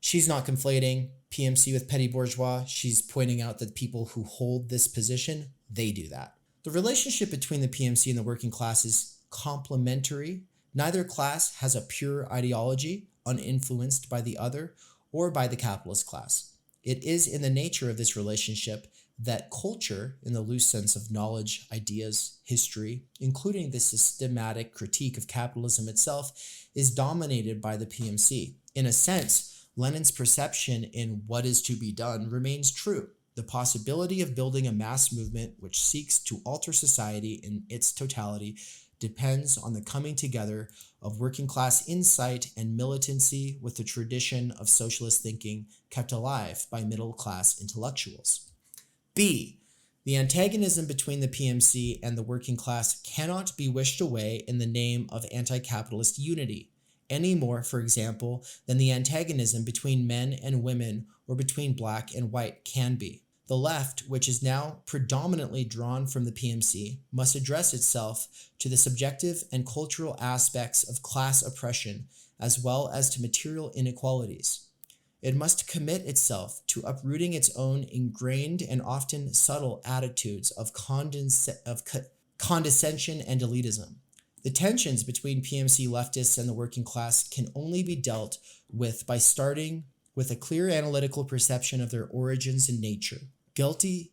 she's not conflating PMC with petty bourgeois. She's pointing out that people who hold this position, they do that. The relationship between the PMC and the working class is complementary. Neither class has a pure ideology uninfluenced by the other or by the capitalist class. It is in the nature of this relationship that culture, in the loose sense of knowledge, ideas, history, including the systematic critique of capitalism itself, is dominated by the PMC. In a sense, Lenin's perception in what is to be done remains true. The possibility of building a mass movement which seeks to alter society in its totality depends on the coming together of working class insight and militancy with the tradition of socialist thinking kept alive by middle class intellectuals. B. The antagonism between the PMC and the working class cannot be wished away in the name of anti-capitalist unity, any more, for example, than the antagonism between men and women or between black and white can be. The left, which is now predominantly drawn from the PMC, must address itself to the subjective and cultural aspects of class oppression as well as to material inequalities. It must commit itself to uprooting its own ingrained and often subtle attitudes of condescension and elitism. The tensions between PMC leftists and the working class can only be dealt with by starting with a clear analytical perception of their origins and nature. Guilty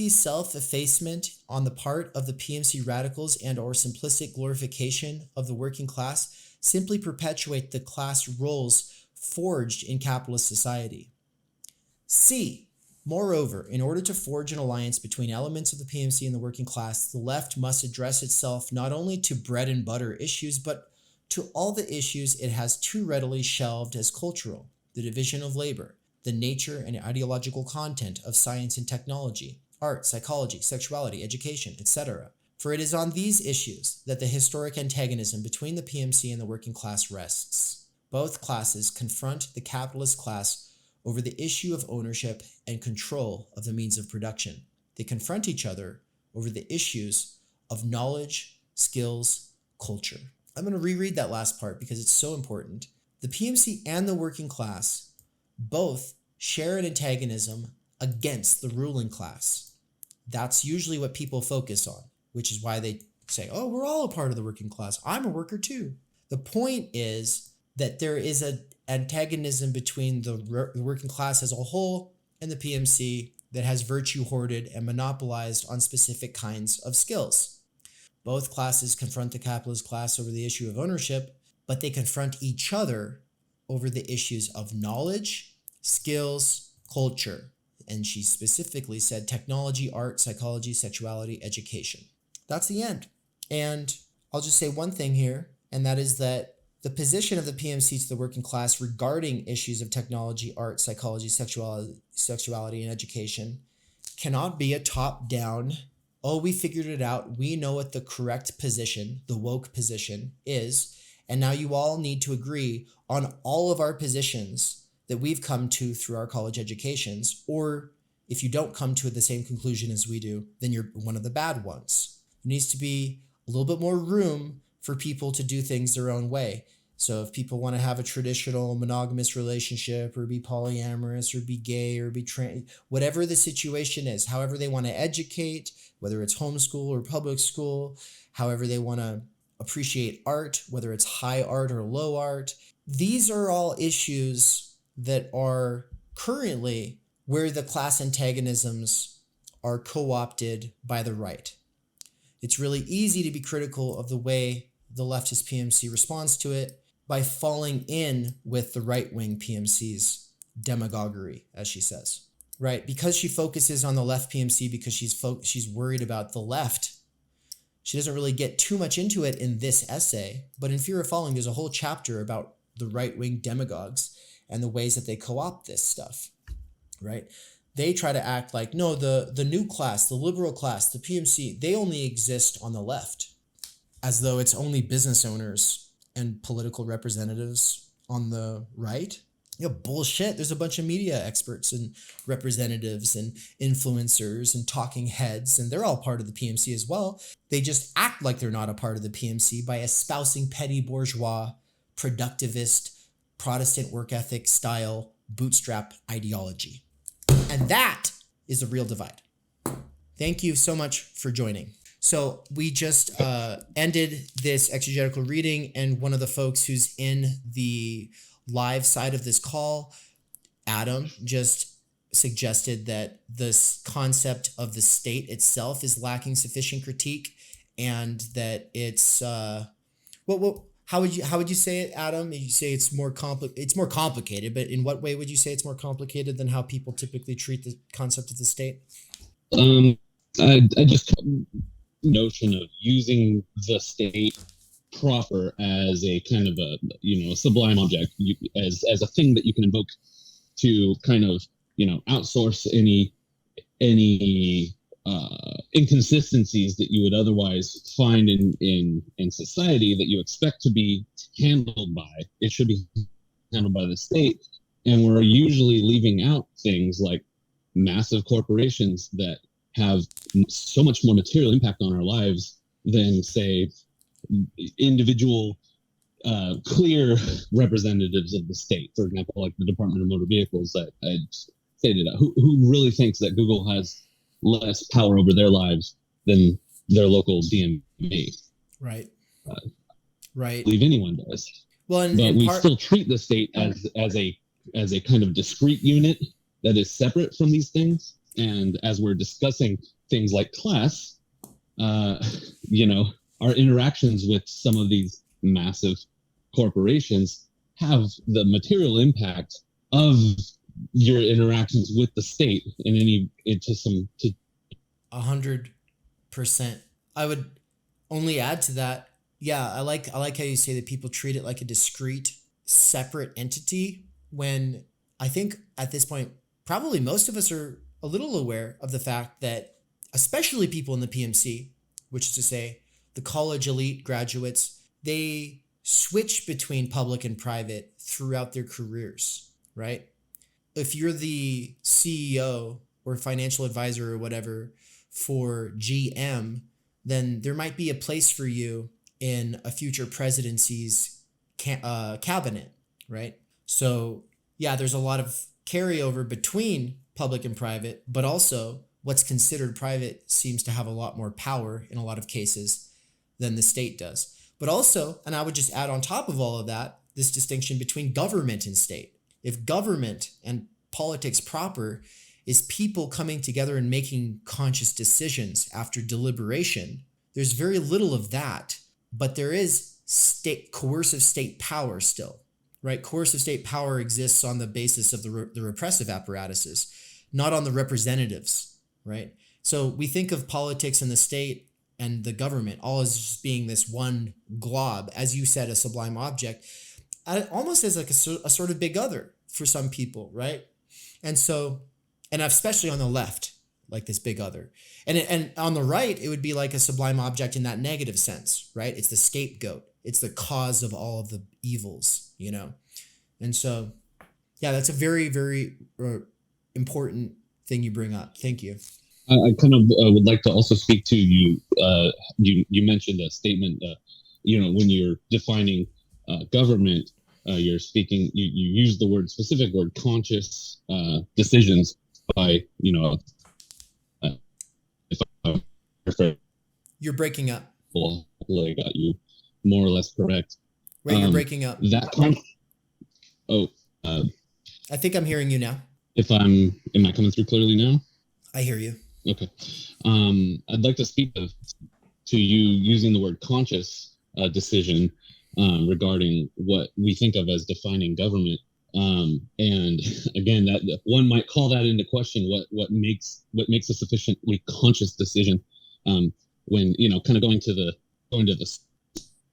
self-effacement on the part of the PMC radicals and or simplistic glorification of the working class simply perpetuate the class roles forged in capitalist society. C. Moreover, in order to forge an alliance between elements of the PMC and the working class, the left must address itself not only to bread and butter issues, but to all the issues it has too readily shelved as cultural: the division of labor, the nature and ideological content of science and technology, art, psychology, sexuality, education, etc. For it is on these issues that the historic antagonism between the PMC and the working class rests. Both classes confront the capitalist class over the issue of ownership and control of the means of production. They confront each other over the issues of knowledge, skills, culture. I'm going to reread that last part because it's so important. The PMC and the working class both share an antagonism against the ruling class. That's usually what people focus on, which is why they say, oh, we're all a part of the working class. I'm a worker too. The point is that there is an antagonism between the working class as a whole and the PMC that has virtue hoarded and monopolized on specific kinds of skills. Both classes confront the capitalist class over the issue of ownership, but they confront each other over the issues of knowledge, skills, culture. And she specifically said technology, art, psychology, sexuality, education. That's the end. And I'll just say one thing here, and that is that the position of the PMC to the working class regarding issues of technology, art, psychology, sexuality, and education cannot be a top-down, oh, we figured it out, we know what the correct position, the woke position is, and now you all need to agree on all of our positions that we've come to through our college educations, or if you don't come to the same conclusion as we do, then you're one of the bad ones. There needs to be a little bit more room for people to do things their own way. So if people want to have a traditional monogamous relationship or be polyamorous or be gay or be trans, whatever the situation is, however they want to educate, whether it's homeschool or public school, however they want to appreciate art, whether it's high art or low art, these are all issues that are currently where the class antagonisms are co-opted by the right. It's really easy to be critical of the way the leftist PMC responds to it by falling in with the right-wing PMC's demagoguery, as she says, right? Because she focuses on the left PMC because she's worried about the left. She doesn't really get too much into it in this essay, but in Fear of Falling, there's a whole chapter about the right-wing demagogues and the ways that they co-opt this stuff, right? they try to act like, no, the new class, the liberal class, the PMC, they only exist on the left, as though it's only business owners and political representatives on the right. Bullshit. There's a bunch of media experts and representatives and influencers and talking heads, and they're all part of the PMC as well. They just act like they're not a part of the PMC by espousing petty bourgeois, productivist, Protestant work ethic style bootstrap ideology. And that is a real divide. Thank you so much for joining. So we just ended this exegetical reading, and one of the folks who's in the live side of this call, Adam, just suggested that this concept of the state itself is lacking sufficient critique, and that it's how would you say it, Adam? You say it's more complicated, but in what way would you say it's more complicated than how people typically treat the concept of the state? I just notion of using the state proper as a kind of a sublime object, as a thing that you can invoke to kind of outsource any inconsistencies that you would otherwise find in society that you expect to be handled by. It should be handled by the state, and we're usually leaving out things like massive corporations that have so much more material impact on our lives than, say, individual clear representatives of the state. For example, like the Department of Motor Vehicles that I stated, who really thinks that Google has less power over their lives than their local DMV? Right. Right. I believe anyone does. Well, but we still treat the state as a kind of discrete unit that is separate from these things. And as we're discussing things like class, our interactions with some of these massive corporations have the material impact of your interactions with the state to 100%. I would only add to that. Yeah, I like how you say that people treat it like a discrete, separate entity, when I think at this point, probably most of us are a little aware of the fact that, especially people in the PMC, which is to say the college elite graduates, they switch between public and private throughout their careers, right? If you're the CEO or financial advisor or whatever for GM, then there might be a place for you in a future presidency's cabinet, right? So yeah, there's a lot of carryover between public and private, but also what's considered private seems to have a lot more power in a lot of cases than the state does. But also, and I would just add on top of all of that, this distinction between government and state. If government and politics proper is people coming together and making conscious decisions after deliberation, there's very little of that, but there is coercive state power still, right? Coercive state power exists on the basis of the repressive apparatuses, not on the representatives, right? So we think of politics and the state and the government all as just being this one glob, as you said, a sublime object, almost as like a sort of big other for some people, right? And so, and especially on the left, like this big other. And on the right, it would be like a sublime object in that negative sense, right? It's the scapegoat. It's the cause of all of the evils, And so, yeah, that's a very, very important thing you bring up. Thank you. I kind of would like to also speak to you. You mentioned a statement, when you're defining government, you're speaking, you use the specific word conscious decisions by, you're breaking up. Well, I got you more or less correct. Wait, you're breaking up. I think I'm hearing you now. Am I coming through clearly now? I hear you. Okay. I'd like to speak to you using the word conscious decision regarding what we think of as defining government. And again, that one might call that into question what makes a sufficiently conscious decision when kind of going to the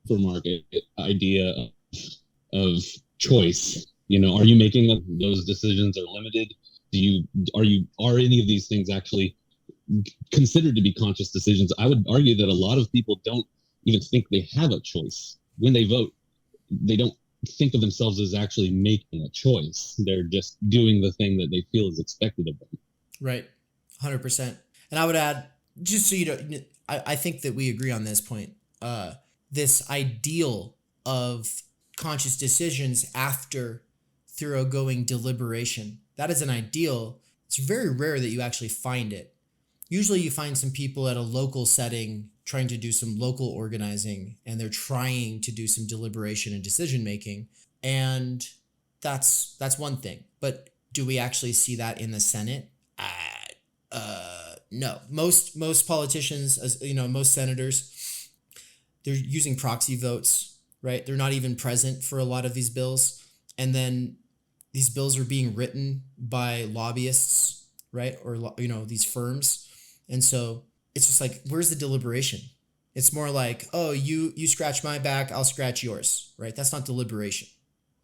supermarket idea of choice. Are you making those decisions are limited Are any of these things actually considered to be conscious decisions? I would argue that a lot of people don't even think they have a choice. When they vote, they don't think of themselves as actually making a choice. They're just doing the thing that they feel is expected of them. Right. 100%. And I would add, just so you know, I think that we agree on this point. This ideal of conscious decisions after thoroughgoing deliberation, that is an ideal. It's very rare that you actually find it. Usually you find some people at a local setting trying to do some local organizing, and they're trying to do some deliberation and decision making. And that's one thing. But do we actually see that in the Senate? No. Most politicians, as you know, most senators, they're using proxy votes, right? They're not even present for a lot of these bills. And then these bills are being written by lobbyists, right? Or, you know, these firms. And so it's just like, where's the deliberation? It's more like, oh, you scratch my back, I'll scratch yours, right? That's not deliberation,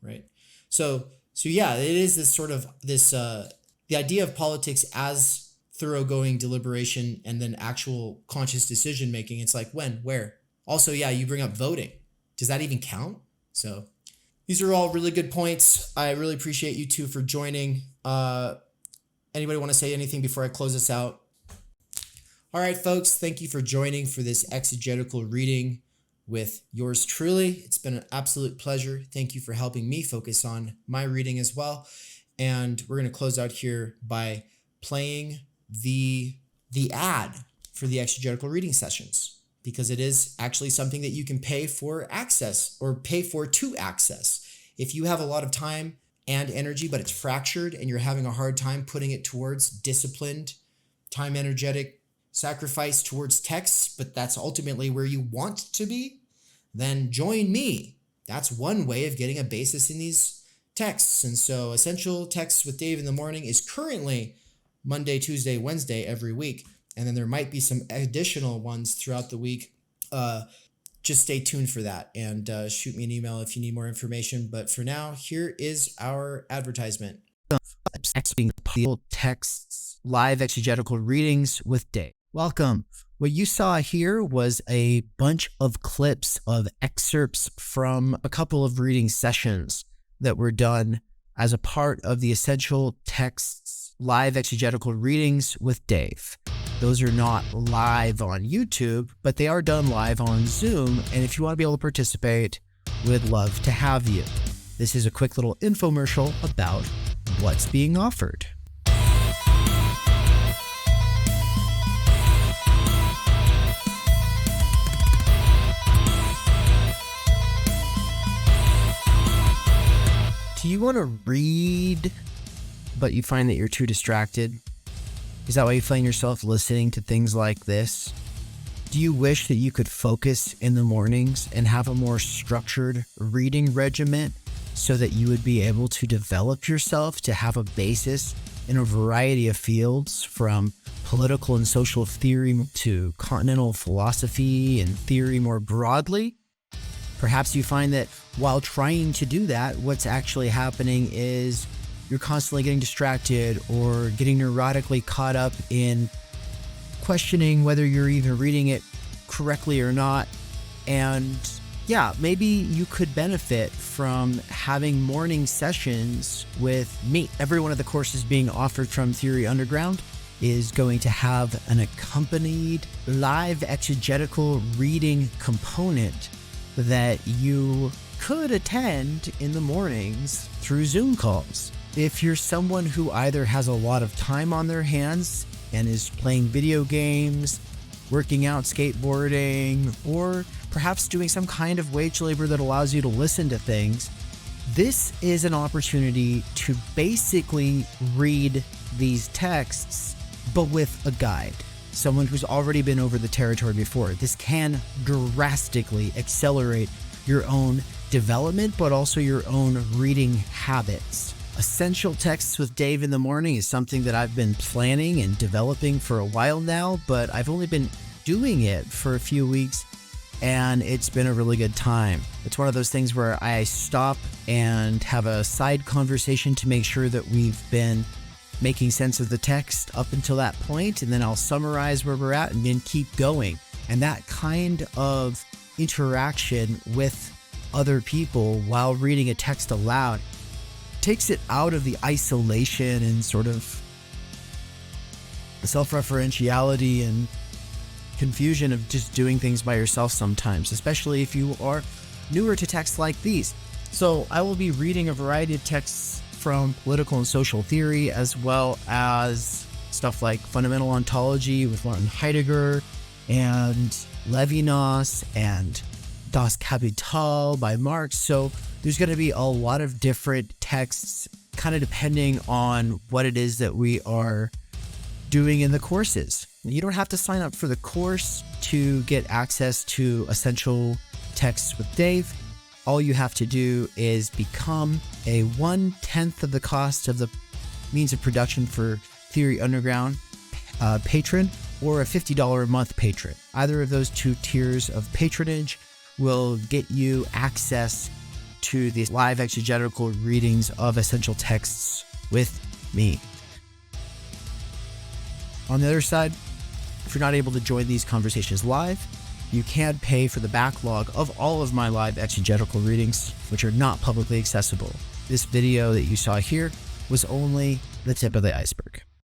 right? So yeah, it is this sort of the idea of politics as thoroughgoing deliberation and then actual conscious decision making. It's like, when, where? Also, yeah, you bring up voting. Does that even count? So these are all really good points. I really appreciate you two for joining. Anybody want to say anything before I close this out? All right, folks, thank you for joining for this exegetical reading with yours truly. It's been an absolute pleasure. Thank you for helping me focus on my reading as well. And we're going to close out here by playing the ad for the exegetical reading sessions, because it is actually something that you can pay for access or pay for to access. If you have a lot of time and energy, but it's fractured and you're having a hard time putting it towards disciplined, time energetic sacrifice towards texts, but that's ultimately where you want to be, then join me. That's one way of getting a basis in these texts. And so Essential Texts with Dave in the Morning is currently Monday, Tuesday, Wednesday every week. And then there might be some additional ones throughout the week. Just stay tuned for that and shoot me an email if you need more information. But for now, here is our advertisement. Texts, live exegetical readings with Dave. Welcome. What you saw here was a bunch of clips of excerpts from a couple of reading sessions that were done as a part of the Essential Texts live exegetical readings with Dave. Those are not live on YouTube, but they are done live on Zoom. And if you want to be able to participate, we'd love to have you. This is a quick little infomercial about what's being offered. Do you want to read, but you find that you're too distracted? Is that why you find yourself listening to things like this? Do you wish that you could focus in the mornings and have a more structured reading regimen so that you would be able to develop yourself to have a basis in a variety of fields, from political and social theory to continental philosophy and theory more broadly? Perhaps you find that while trying to do that, what's actually happening is you're constantly getting distracted or getting neurotically caught up in questioning whether you're even reading it correctly or not. And yeah, maybe you could benefit from having morning sessions with me. Every one of the courses being offered from Theory Underground is going to have an accompanied live exegetical reading component that you could attend in the mornings through Zoom calls. If you're someone who either has a lot of time on their hands and is playing video games, working out, skateboarding, or perhaps doing some kind of wage labor that allows you to listen to things, this is an opportunity to basically read these texts, but with a guide. Someone who's already been over the territory before. This can drastically accelerate your own development, but also your own reading habits. Essential Texts with Dave in the Morning is something that I've been planning and developing for a while now, but I've only been doing it for a few weeks, and it's been a really good time. It's one of those things where I stop and have a side conversation to make sure that we've been making sense of the text up until that point, and then I'll summarize where we're at and then keep going. And that kind of interaction with other people while reading a text aloud takes it out of the isolation and sort of self-referentiality and confusion of just doing things by yourself sometimes, especially if you are newer to texts like these. So I will be reading a variety of texts from political and social theory, as well as stuff like fundamental ontology with Martin Heidegger and Levinas and Das Kapital by Marx. So there's going to be a lot of different texts, kind of depending on what it is that we are doing in the courses. You don't have to sign up for the course to get access to Essential Texts with Dave. All you have to do is become a 1/10 of the cost of the means of production for Theory Underground patron, or a $50 a month patron. Either of those two tiers of patronage will get you access to the live exegetical readings of Essential Texts with me. On the other side, if you're not able to join these conversations live, you can pay for the backlog of all of my live exegetical readings, which are not publicly accessible. This video that you saw here was only the tip of the iceberg.